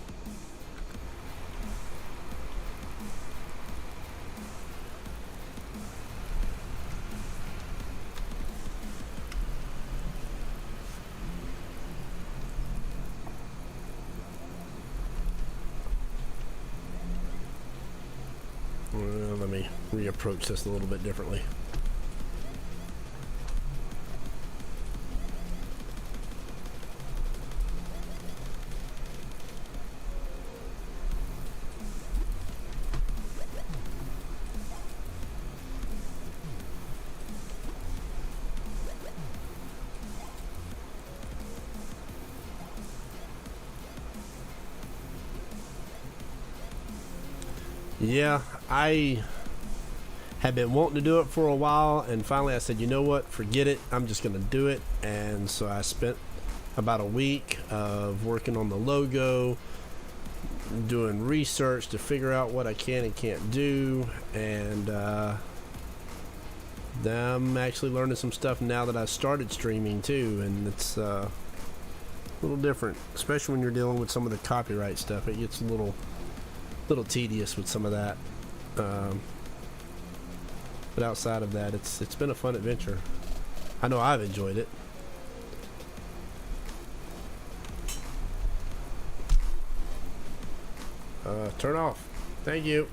Let me reapproach this a little bit differently. Yeah, I had been wanting to do it for a while, and finally I said, you know what, forget it, I'm just going to do it. And so I spent about a week of working on the logo, doing research to figure out what I can and can't do, and I'm actually learning some stuff now that I started streaming too, and it's a little different, especially when you're dealing with some of the copyright stuff. It gets a little tedious with some of that, but outside of that, it's been a fun adventure. I know I've enjoyed it. Turn off. Thank you.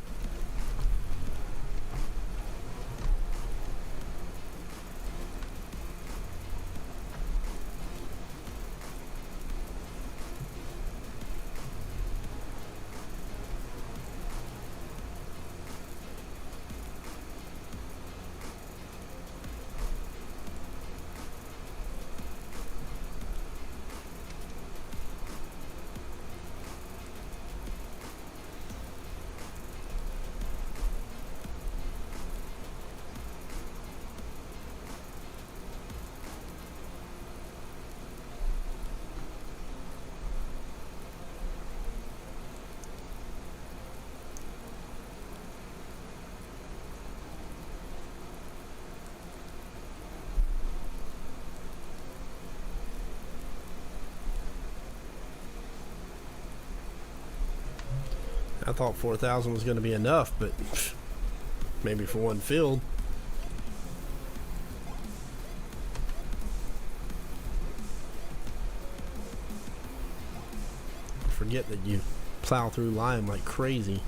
I thought 4,000 was going to be enough, but maybe for one field. Forget that you plow through lime like crazy.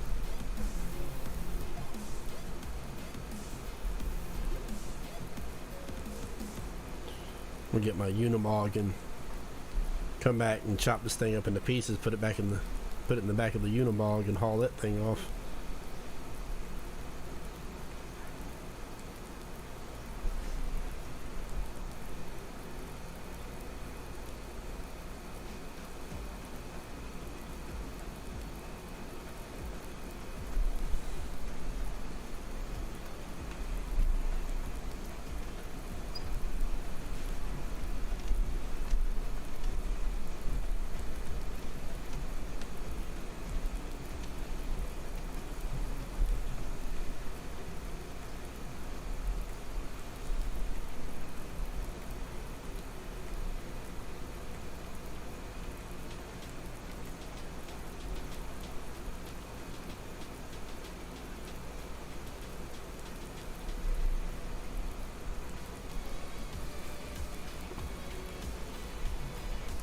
We'll get my Unimog and come back and chop this thing up into pieces, put it in the back of the Unimog and haul that thing off.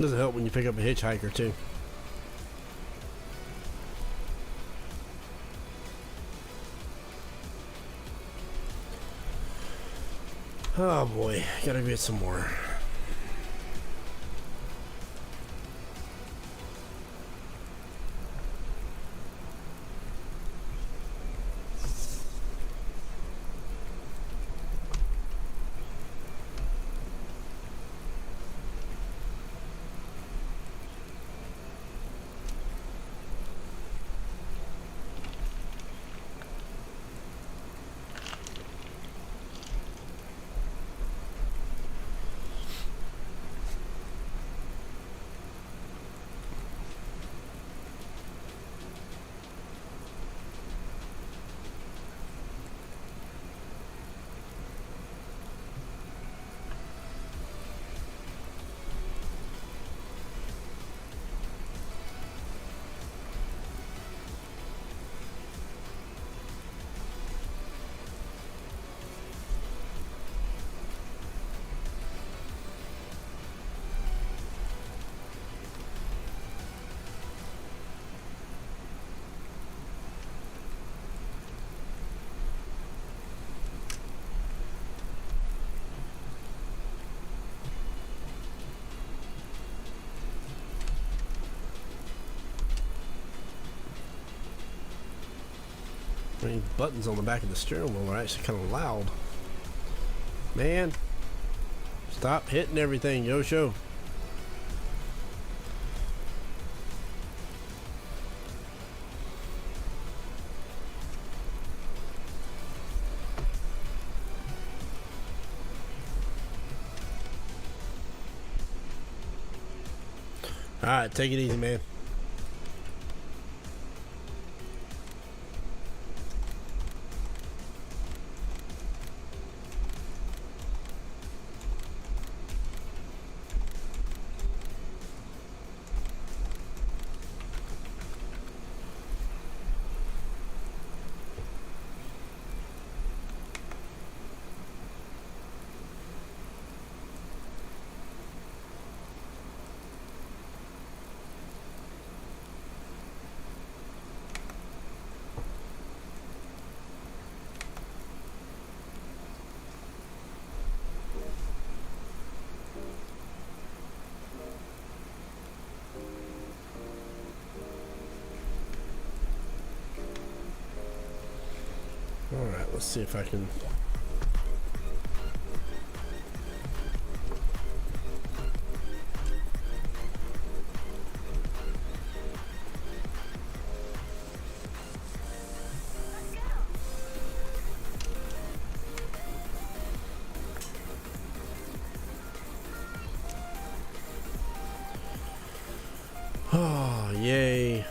Doesn't help when you pick up a hitchhiker too. Oh boy, gotta get some more. These buttons on the back of the steering wheel are actually kind of loud. Man, stop hitting everything, Yosho. Alright, take it easy, man. Alright, let's see if I can... Oh, yay.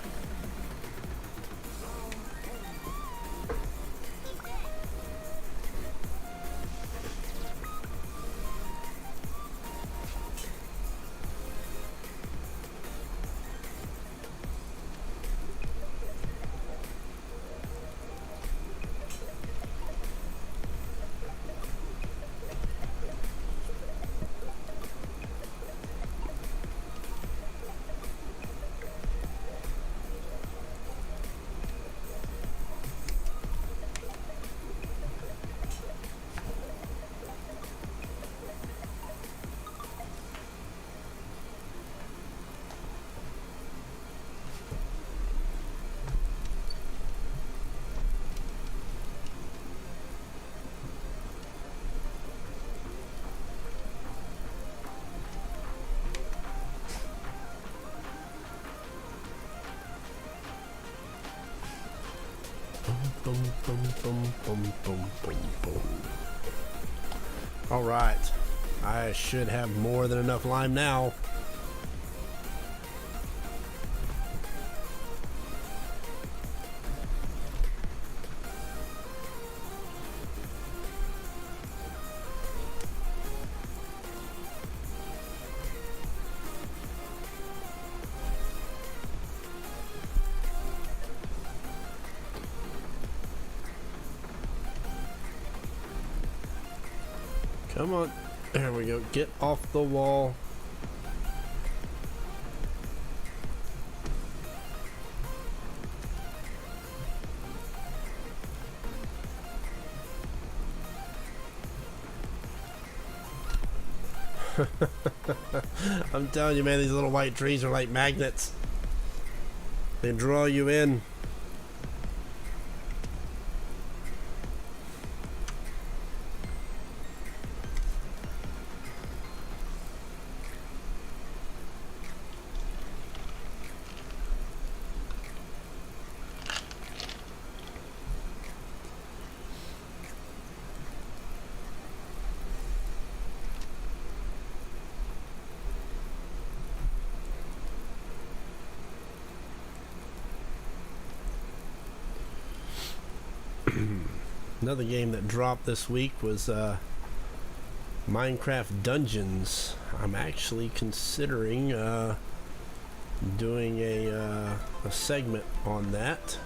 Boom, boom, boom, boom, boom, boom, boom. All right, I should have more than enough lime now. Come on. There we go. Get off the wall. I'm telling you, man, these little white trees are like magnets. They draw you in. Another game that dropped this week was Minecraft Dungeons. I'm actually considering doing a segment on that.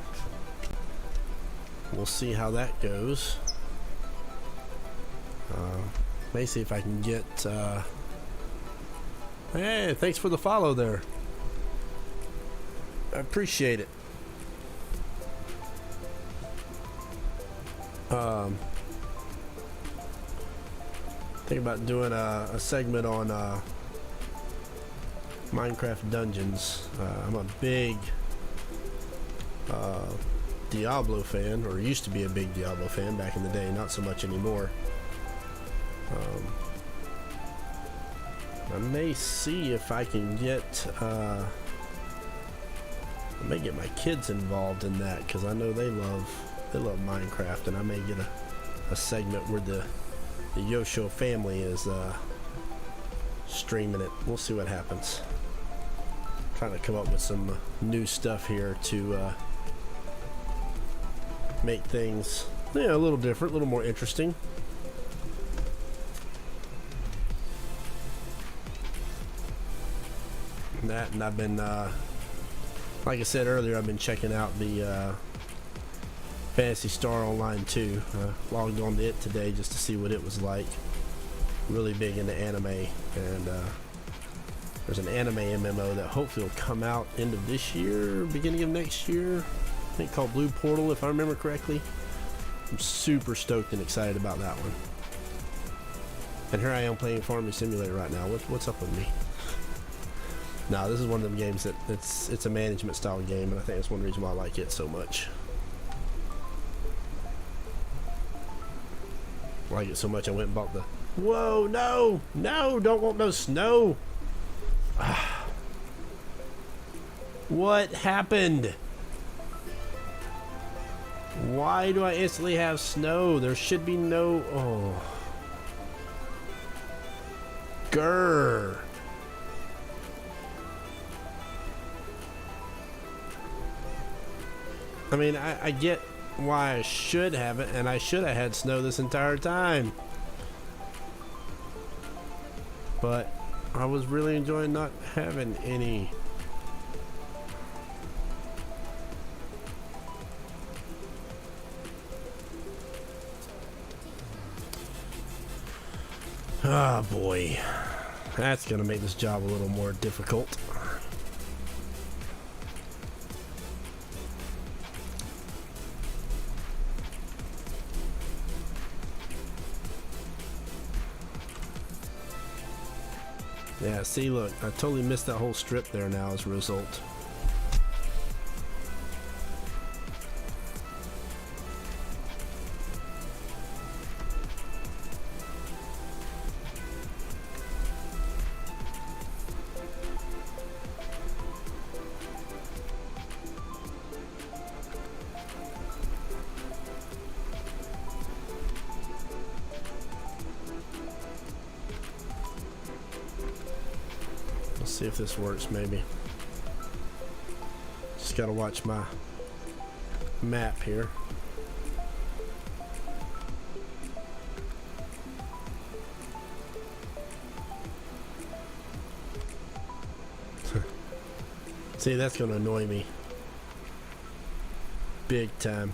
We'll see how that goes. May see if I can get... Hey, thanks for the follow there. I appreciate it. Think about doing a segment on Minecraft Dungeons. I'm a big Diablo fan, or used to be a big Diablo fan back in the day, not so much anymore. I may see if I can get I may get my kids involved in that, because I know they love Minecraft, and I may get a segment where the Yosho family is streaming it. We'll see what happens. Trying to come up with some new stuff here to make things, a little different, a little more interesting. That, and I've been, like I said earlier, I've been checking out the Phantasy Star Online 2. Logged on to it today just to see what it was like. Really big into anime, and there's an anime MMO that hopefully will come out end of this year, beginning of next year. I think called Blue Portal, if I remember correctly. I'm super stoked and excited about that one. And here I am playing Farming Simulator right now. What's up with me? No, this is one of them games that it's a management style game, and I think that's one reason why I like it so much. I like it so much I went and bought the... Whoa, no! No! Don't want no snow! What happened? Why do I instantly have snow? There should be no... Oh. Grr. I mean, I get why I should have it, and I should have had snow this entire time. But I was really enjoying not having any. Ah, boy. That's gonna make this job a little more difficult. Yeah, see, look, I totally missed that whole strip there now as a result. Let's see if this works, maybe. Just gotta watch my map here. See, that's gonna annoy me big time.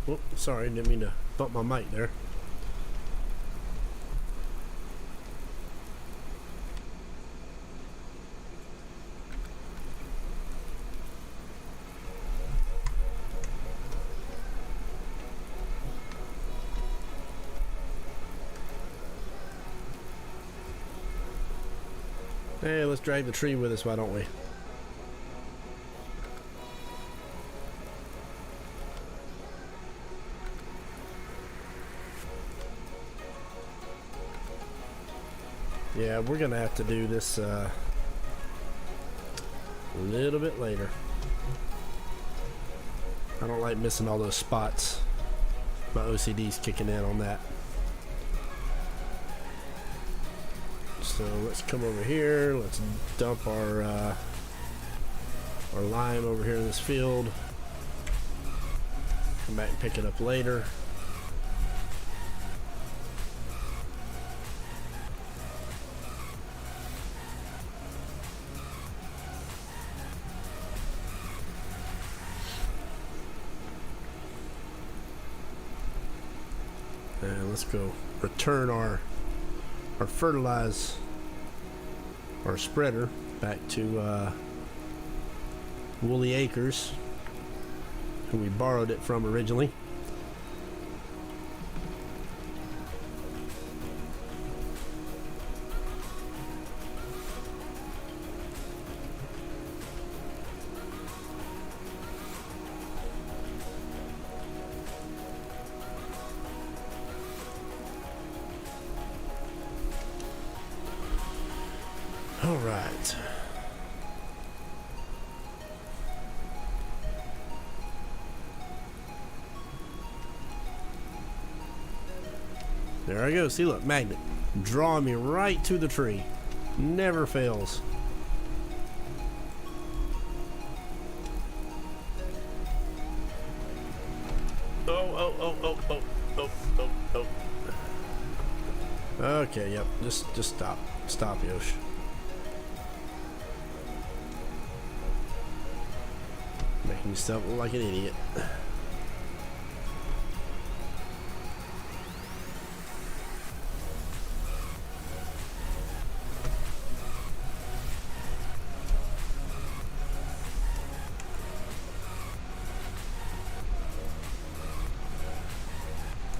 Oh, sorry, didn't mean to bump my mic there. Hey, let's drag the tree with us, why don't we? Yeah, we're gonna have to do this a little bit later. I don't like missing all those spots. My OCD's kicking in on that. So let's come over here. Let's dump our lime over here in this field. Come back and pick it up later. And let's go return our fertilize, our spreader, back to Woolly Acres, who we borrowed it from originally. All right. There I go. See, look, magnet. Drawing me right to the tree. Never fails. Oh. Okay, yep. Just stop. Stop, Yosh. Making yourself look like an idiot.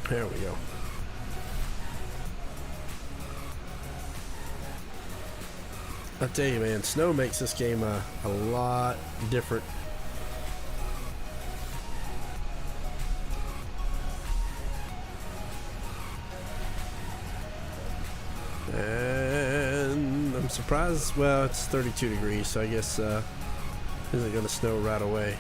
There we go. I tell you, man, snow makes this game a lot different. And I'm surprised. Well, it's 32 degrees, so I guess isn't gonna snow right away.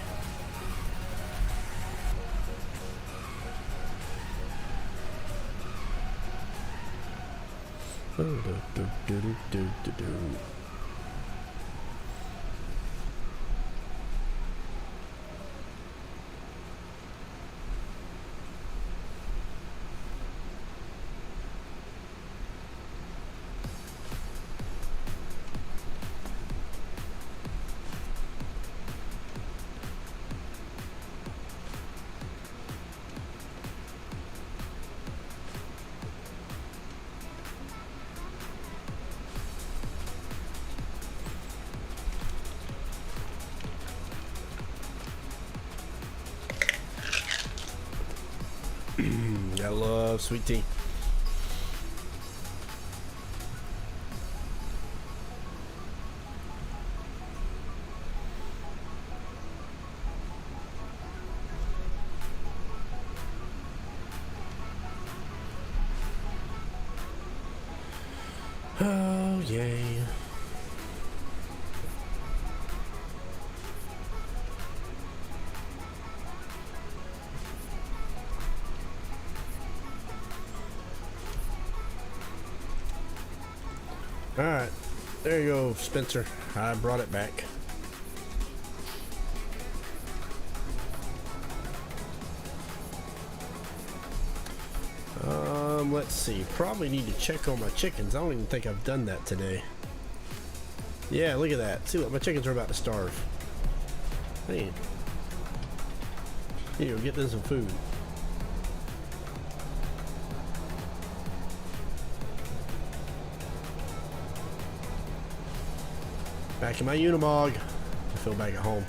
I love sweet tea. Oh, yay. Alright, there you go, Spencer. I brought it back. Let's see. Probably need to check on my chickens. I don't even think I've done that today. Yeah, look at that. See, look, my chickens are about to starve. Hey. Here, get them some food. Back in my Unimog. I feel back at home.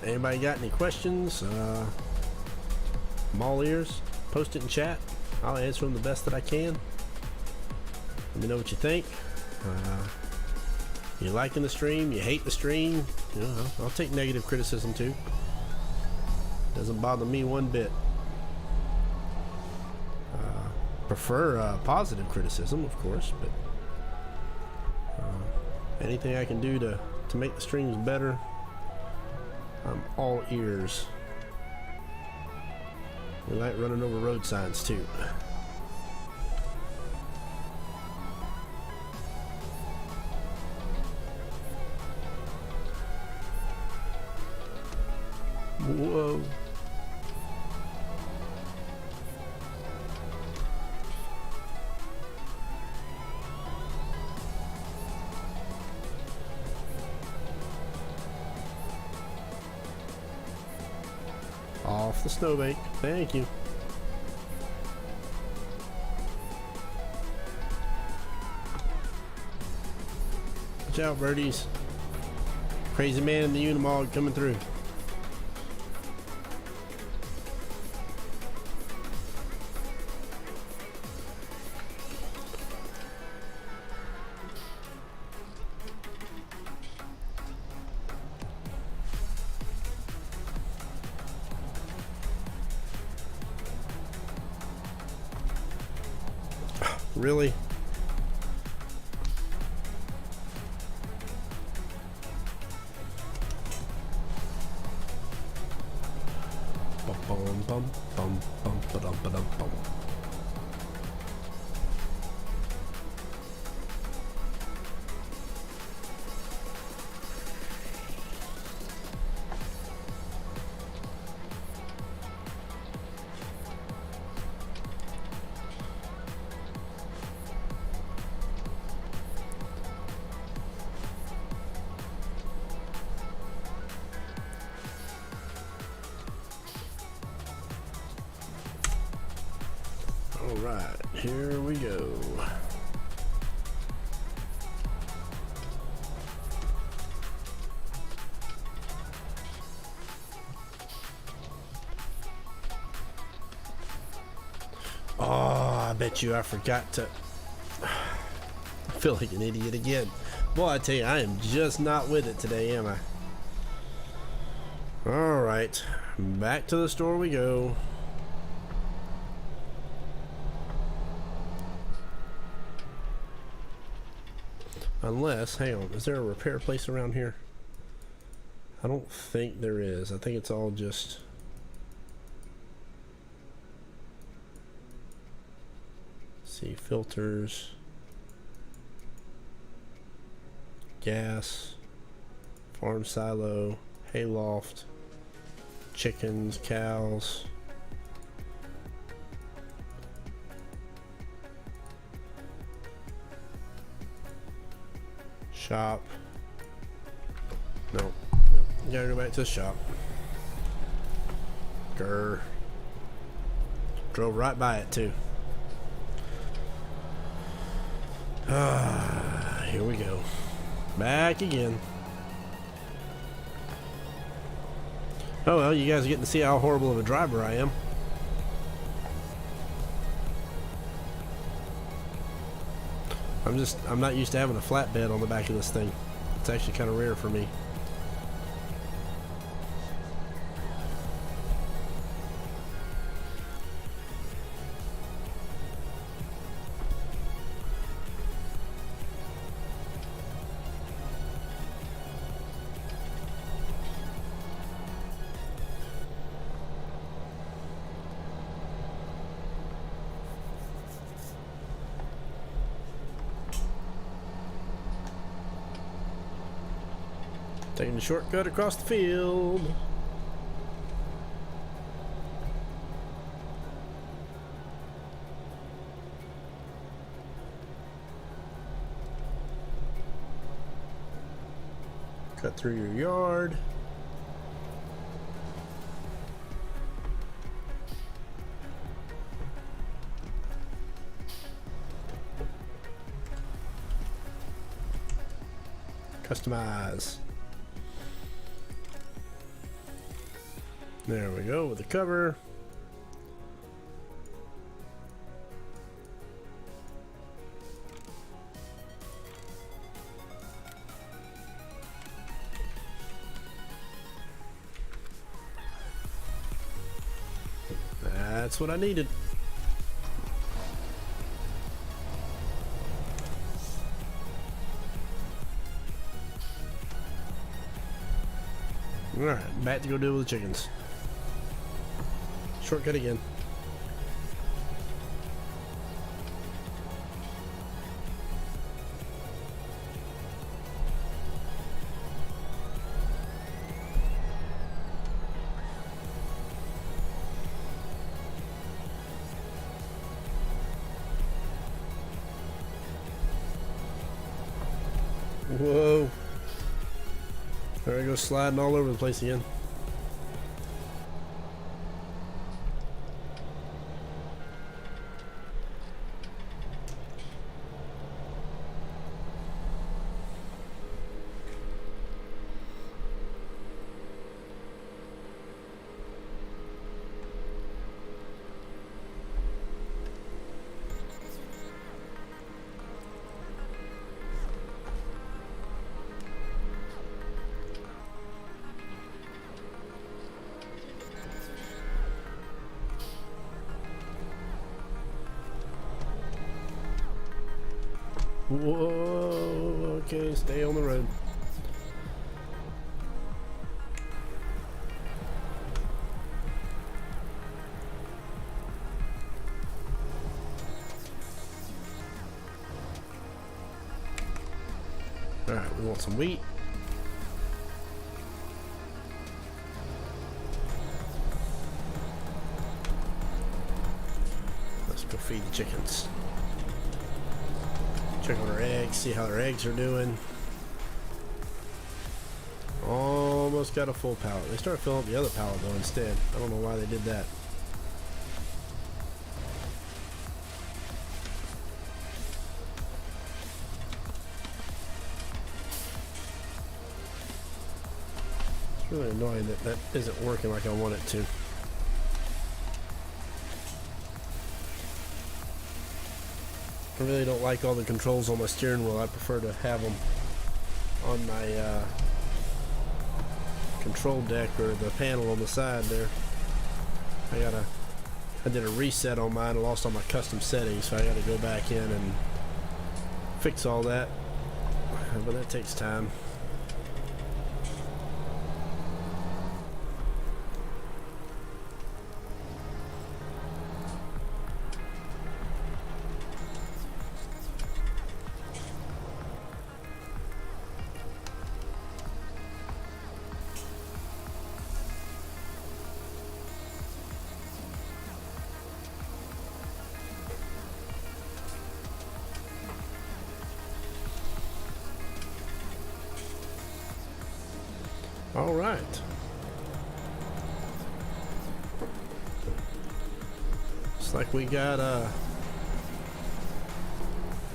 Anybody got any questions? I'm all ears. Post it in chat. I'll answer them the best that I can. Let me know what you think. You liking the stream? You hate the stream? You know, I'll take negative criticism too. Doesn't bother me one bit. Prefer positive criticism, of course, but anything I can do to make the streams better, I'm all ears. We like running over road signs too. Whoa. Off the snowbank. Thank you. Watch out, birdies. Crazy man in the Unimog coming through. Really? Bum bum bum bum bum ba-dum ba-dum bum. All right, here we go. Oh, I bet you I forgot to. I feel like an idiot again. Boy, I tell you, I am just not with it today, am I? All right, back to the store we go. Unless, hang on, is there a repair place around here? I don't think there is. I think it's all just... Let's see, filters, gas, farm silo, hayloft, chickens, cows. Shop. No. You gotta go back to the shop. Grr. Drove right by it too. Ah, here we go. Back again. Oh well, you guys are getting to see how horrible of a driver I am. I'm not used to having a flatbed on the back of this thing. It's actually kind of rare for me. Taking the shortcut across the field. Cut through your yard. Customize. There we go with the cover. That's what I needed. Alright, back to go deal with the chickens. Shortcut again. Whoa. There I go, sliding all over the place again. Whoa, okay, stay on the road. Alright, we want some wheat. Let's go feed the chickens. Check on our eggs, see how their eggs are doing. Almost got a full pallet. They started filling up the other pallet though instead. I don't know why they did that. It's really annoying that that isn't working like I want it to. I really don't like all the controls on my steering wheel. I prefer to have them on my control deck or the panel on the side there. I did a reset on mine and lost all my custom settings, so I gotta go back in and fix all that, but that takes time. All right. Looks like we got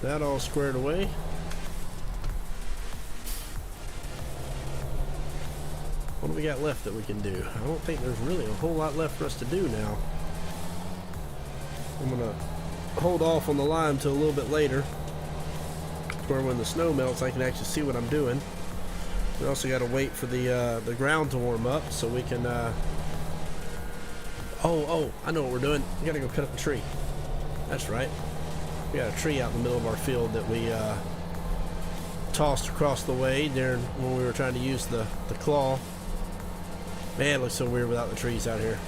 that all squared away. What do we got left that we can do? I don't think there's really a whole lot left for us to do now. I'm gonna hold off on the lime till a little bit later, where when the snow melts I can actually see what I'm doing. We also got to wait for the ground to warm up so we can oh, I know what we're doing. We gotta go cut up the tree. That's right. We got a tree out in the middle of our field that we tossed across the way during when we were trying to use the claw. Man, it looks so weird without the trees out here.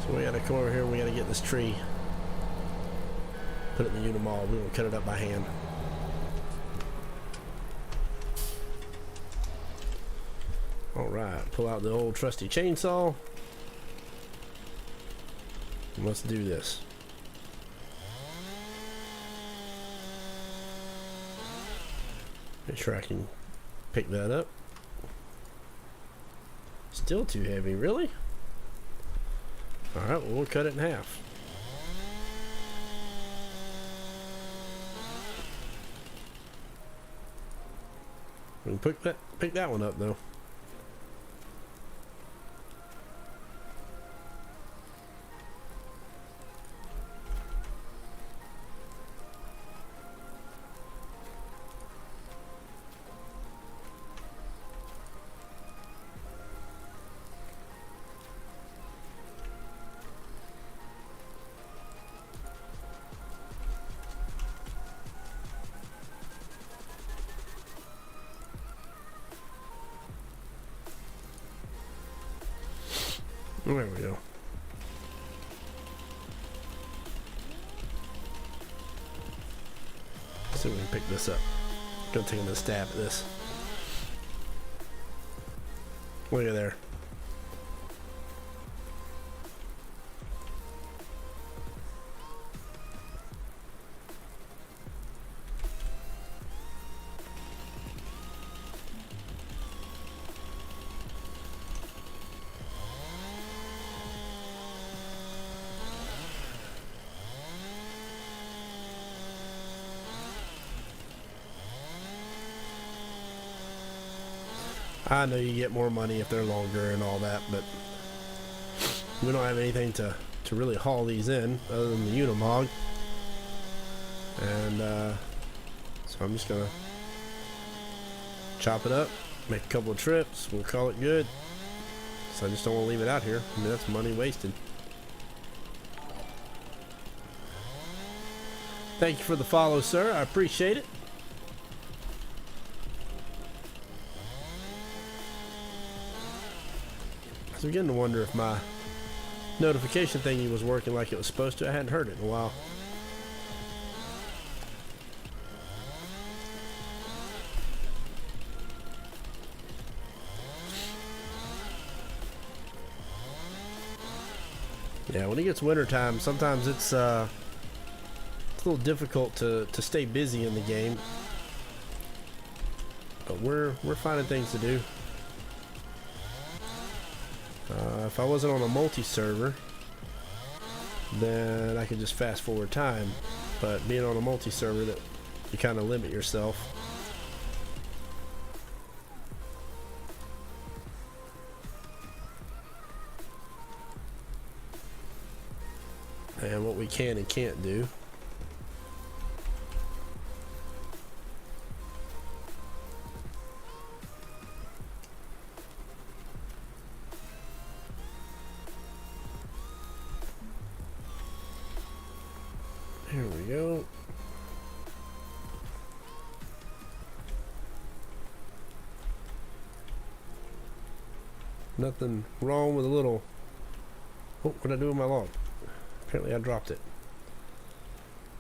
So we gotta come over here and we gotta get this tree, put it in the Unimog. We're gonna cut it up by hand. Alright, pull out the old trusty chainsaw. And let's do this. Make sure I can pick that up. Still too heavy, really? Alright, well, we'll cut it in half. We can pick that one up though. There we go. Let's see if we can pick this up. Gonna take a stab at this. Look at there. I know you get more money if they're longer and all that, but we don't have anything to really haul these in other than the Unimog. And so I'm just gonna chop it up, make a couple of trips, we'll call it good. So I just don't want to leave it out here. I mean, that's money wasted. Thank you for the follow, sir. I appreciate it. I was beginning to wonder if my notification thingy was working like it was supposed to. I hadn't heard it in a while. Yeah, when it gets wintertime, sometimes it's a little difficult to stay busy in the game. But we're finding things to do. If I wasn't on a multi-server, then I could just fast forward time. But being on a multi-server, that you kind of limit yourself. And what we can and can't do. Here we go. Nothing wrong with a little... Oh, what did I do with my log? Apparently I dropped it.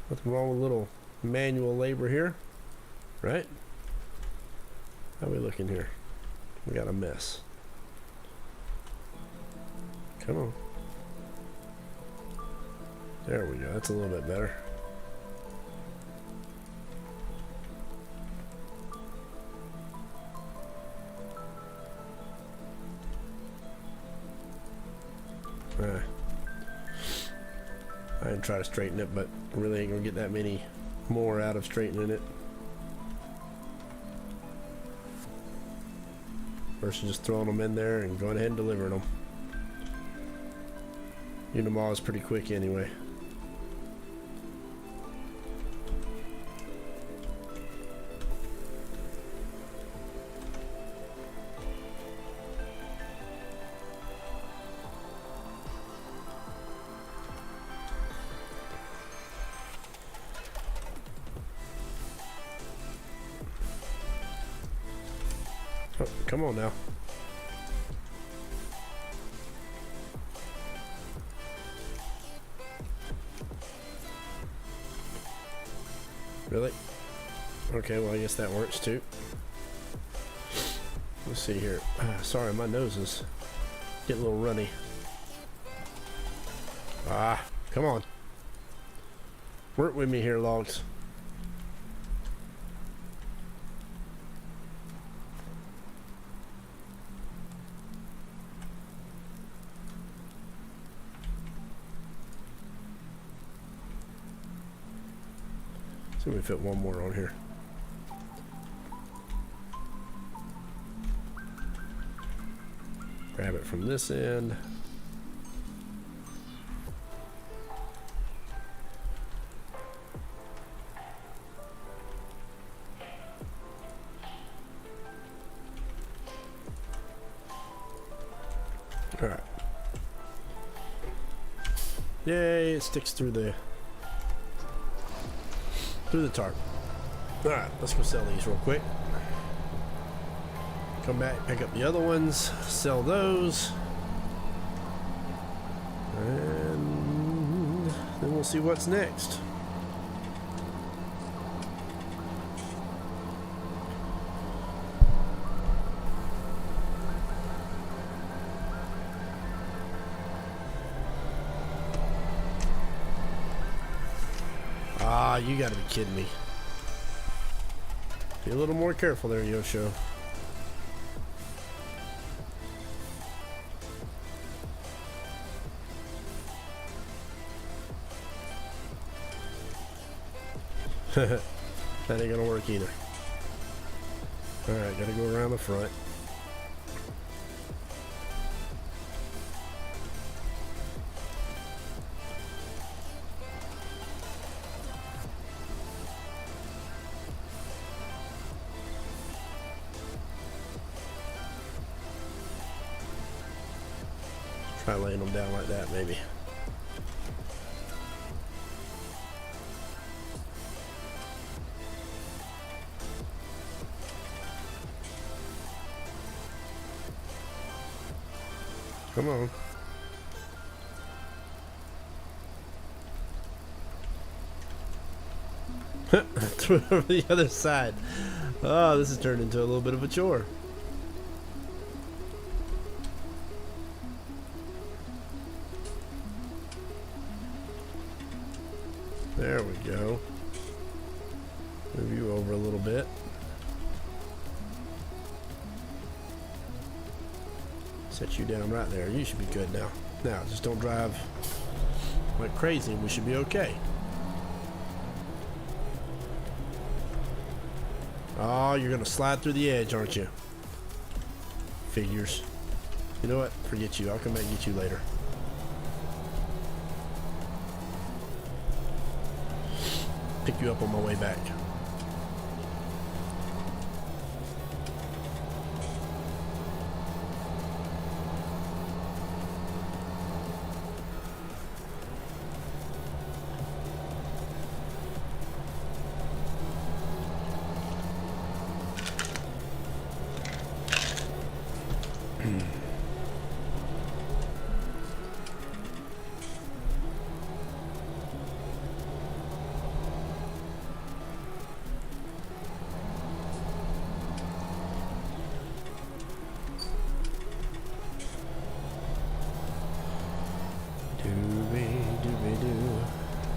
Nothing wrong with a little manual labor here, right? How are we looking here? We got a mess. Come on. There we go. That's a little bit better. I didn't try to straighten it, but really ain't gonna get that many more out of straightening it versus just throwing them in there and going ahead and delivering them. Unimog is pretty quick anyway. Oh, come on now. Really? Okay, well I guess that works too. Let's see here. Sorry, my nose is getting a little runny. Come on. Work with me here, logs. See if we fit one more on here. Grab it from this end. All right. Yay, it sticks through the tarp. Alright, let's go sell these real quick. Come back, pick up the other ones, sell those. And then we'll see what's next. You gotta be kidding me. Be a little more careful there, Yosho. That ain't gonna work either. Alright, gotta go around the front. Try laying them down like that, maybe. Come on. Threw it over the other side. Oh, this has turned into a little bit of a chore. There we go. Move you over a little bit. Set you down right there. You should be good now. Now, just don't drive like crazy and we should be okay. Oh, you're gonna slide through the edge, aren't you? Figures. You know what? Forget you. I'll come back and get you later. Pick you up on my way back.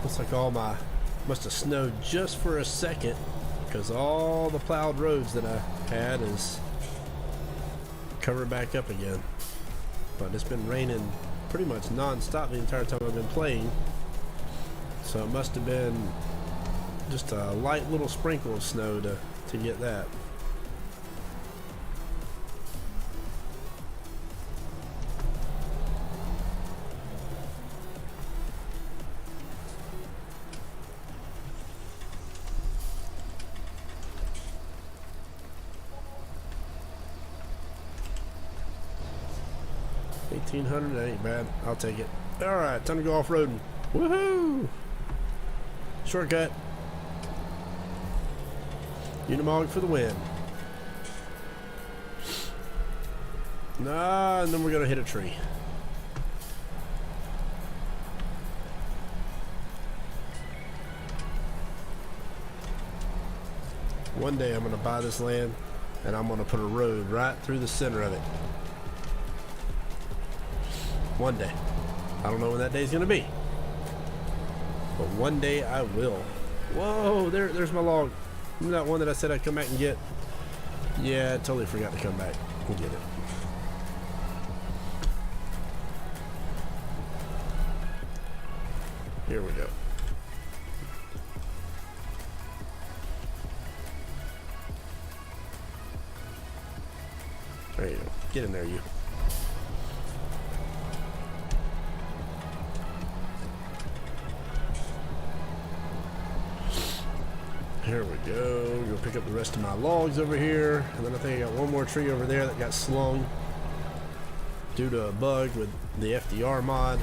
Looks like all my must have snowed just for a second because all the plowed roads that I had is covered back up again. But it's been raining pretty much non-stop the entire time I've been playing, so it must have been just a light little sprinkle of snow to get that. $1,800, that ain't bad. I'll take it. Alright, time to go off-roading. Woohoo! Shortcut. Unimog for the win. Nah, and then we're gonna hit a tree. One day I'm gonna buy this land and I'm gonna put a road right through the center of it. One day. I don't know when that day's gonna be, but one day I will. Whoa, there's my log. Remember that one that I said I'd come back and get? Yeah, I totally forgot to come back and get it. Here we go. There you go. Get in there, you. Here we go. We'll pick up the rest of my logs over here. And then I think I got one more tree over there that got slung due to a bug with the FDR mod.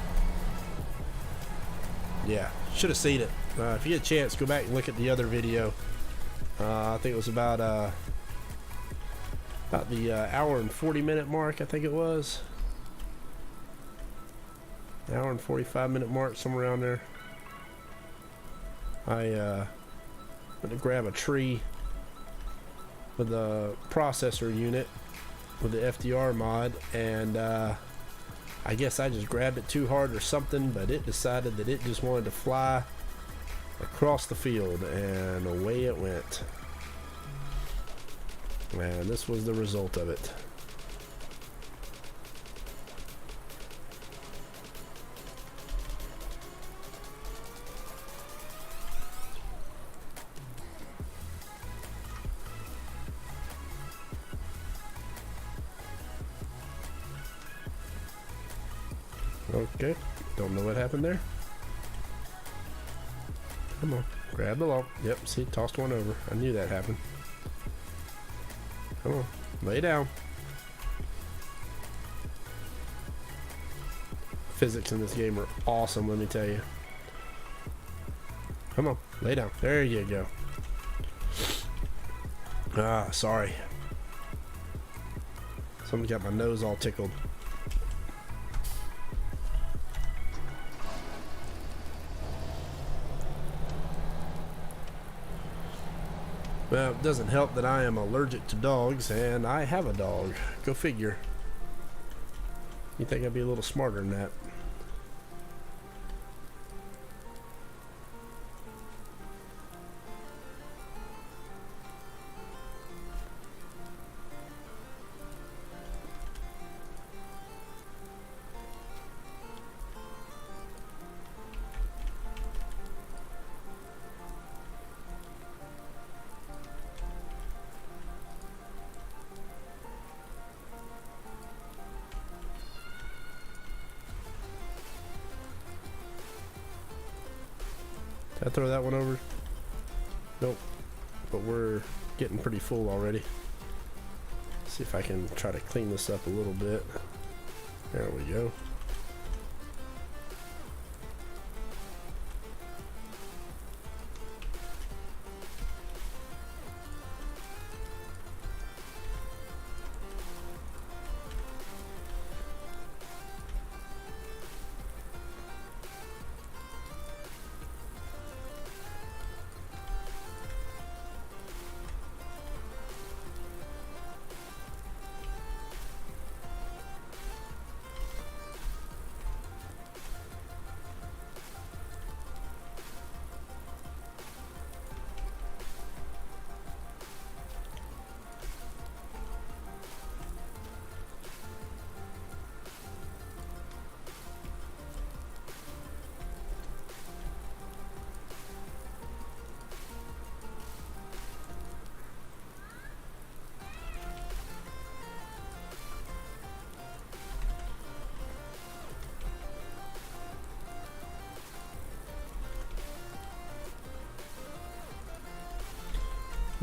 Yeah, should have seen it. If you get a chance, go back and look at the other video. I think it was about the hour and 40-minute mark, I think it was. Hour and 45-minute mark, somewhere around there. I went to grab a tree with a processor unit with the FDR mod, and I guess I just grabbed it too hard or something, but it decided that it just wanted to fly across the field, and away it went. And this was the result of it. Okay, don't know what happened there. Come on, grab the log. Yep, see, tossed one over. I knew that happened. Come on, lay down. Physics in this game are awesome, let me tell you. Come on, lay down. There you go. Ah, sorry. Something got my nose all tickled. Well, it doesn't help that I am allergic to dogs, and I have a dog. Go figure. You think I'd be a little smarter than that? Did I throw that one over? Nope. But we're getting pretty full already. See if I can try to clean this up a little bit. There we go.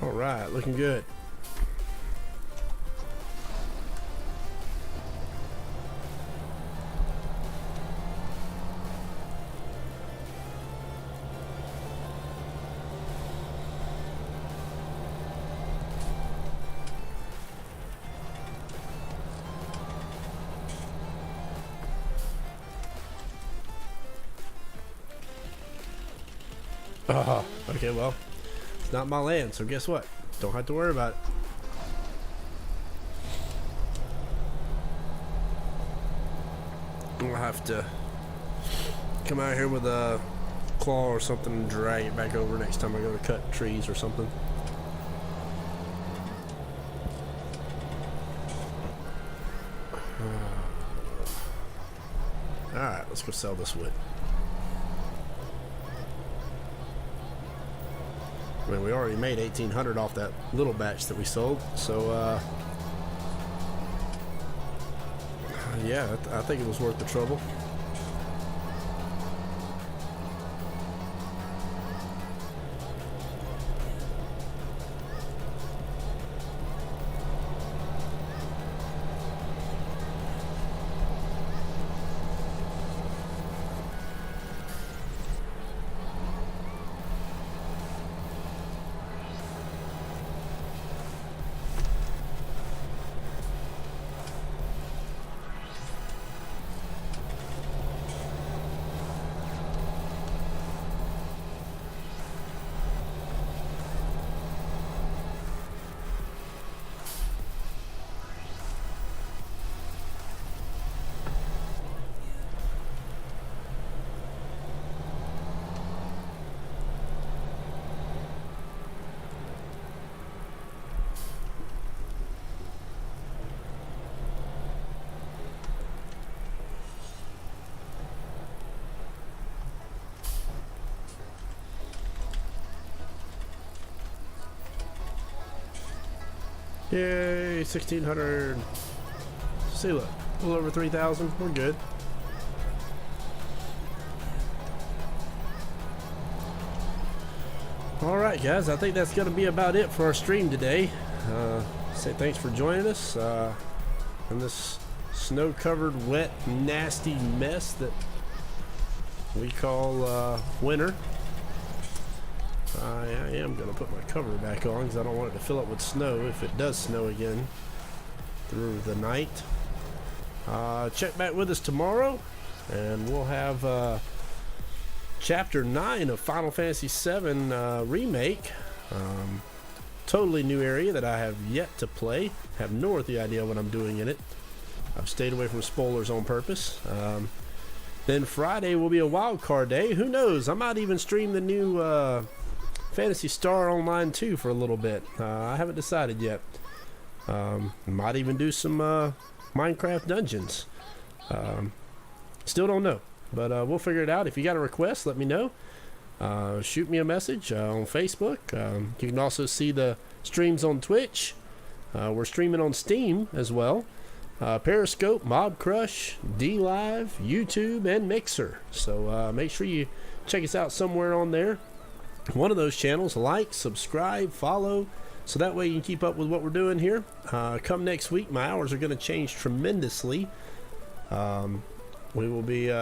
All right, looking good. Oh, okay, well, it's not my land, so guess what? Don't have to worry about it. I'll have to come out here with a claw or something and drag it back over next time I go to cut trees or something. Alright, let's go sell this wood. I mean, we already made $1,800 off that little batch that we sold, so yeah, I think it was worth the trouble. Yay, 1,600. See, look, a little over 3,000. We're good. Alright, guys, I think that's going to be about it for our stream today. Say thanks for joining us in this snow-covered, wet, nasty mess that we call winter. I am going to put my cover back on because I don't want it to fill up with snow if it does snow again through the night. Check back with us tomorrow and we'll have Chapter 9 of Final Fantasy VII Remake. totally new area that I have yet to play. Have no earthly idea what I'm doing in it. I've stayed away from spoilers on purpose. Then Friday will be a wild card day. Who knows? I might even stream the new Phantasy Star Online 2 for a little bit. I haven't decided yet. Might even do some Minecraft Dungeons. Still don't know, but we'll figure it out. If you got a request, let me know. Shoot me a message on Facebook. You can also see the streams on Twitch. We're streaming on Steam as well. Periscope, Mob Crush, DLive, YouTube, and Mixer. So make sure you check us out somewhere on there. One of those channels. Like, subscribe, follow, so that way you can keep up with what we're doing here. Come next week, my hours are going to change tremendously. We will be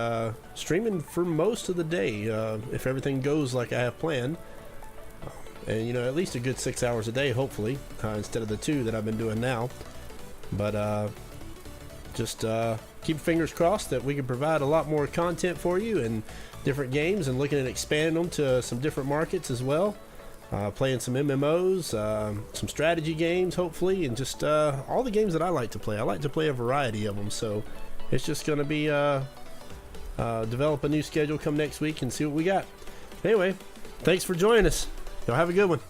streaming for most of the day if everything goes like I have planned. And, you know, at least a good 6 hours a day, hopefully, instead of the 2 that I've been doing now. But just keep fingers crossed that we can provide a lot more content for you and different games, and looking at expanding them to some different markets as well. Playing some MMOs, some strategy games, hopefully, and just all the games that I like to play. I like to play a variety of them, so it's just going to be develop a new schedule come next week and see what we got. Anyway, thanks for joining us. Y'all have a good one.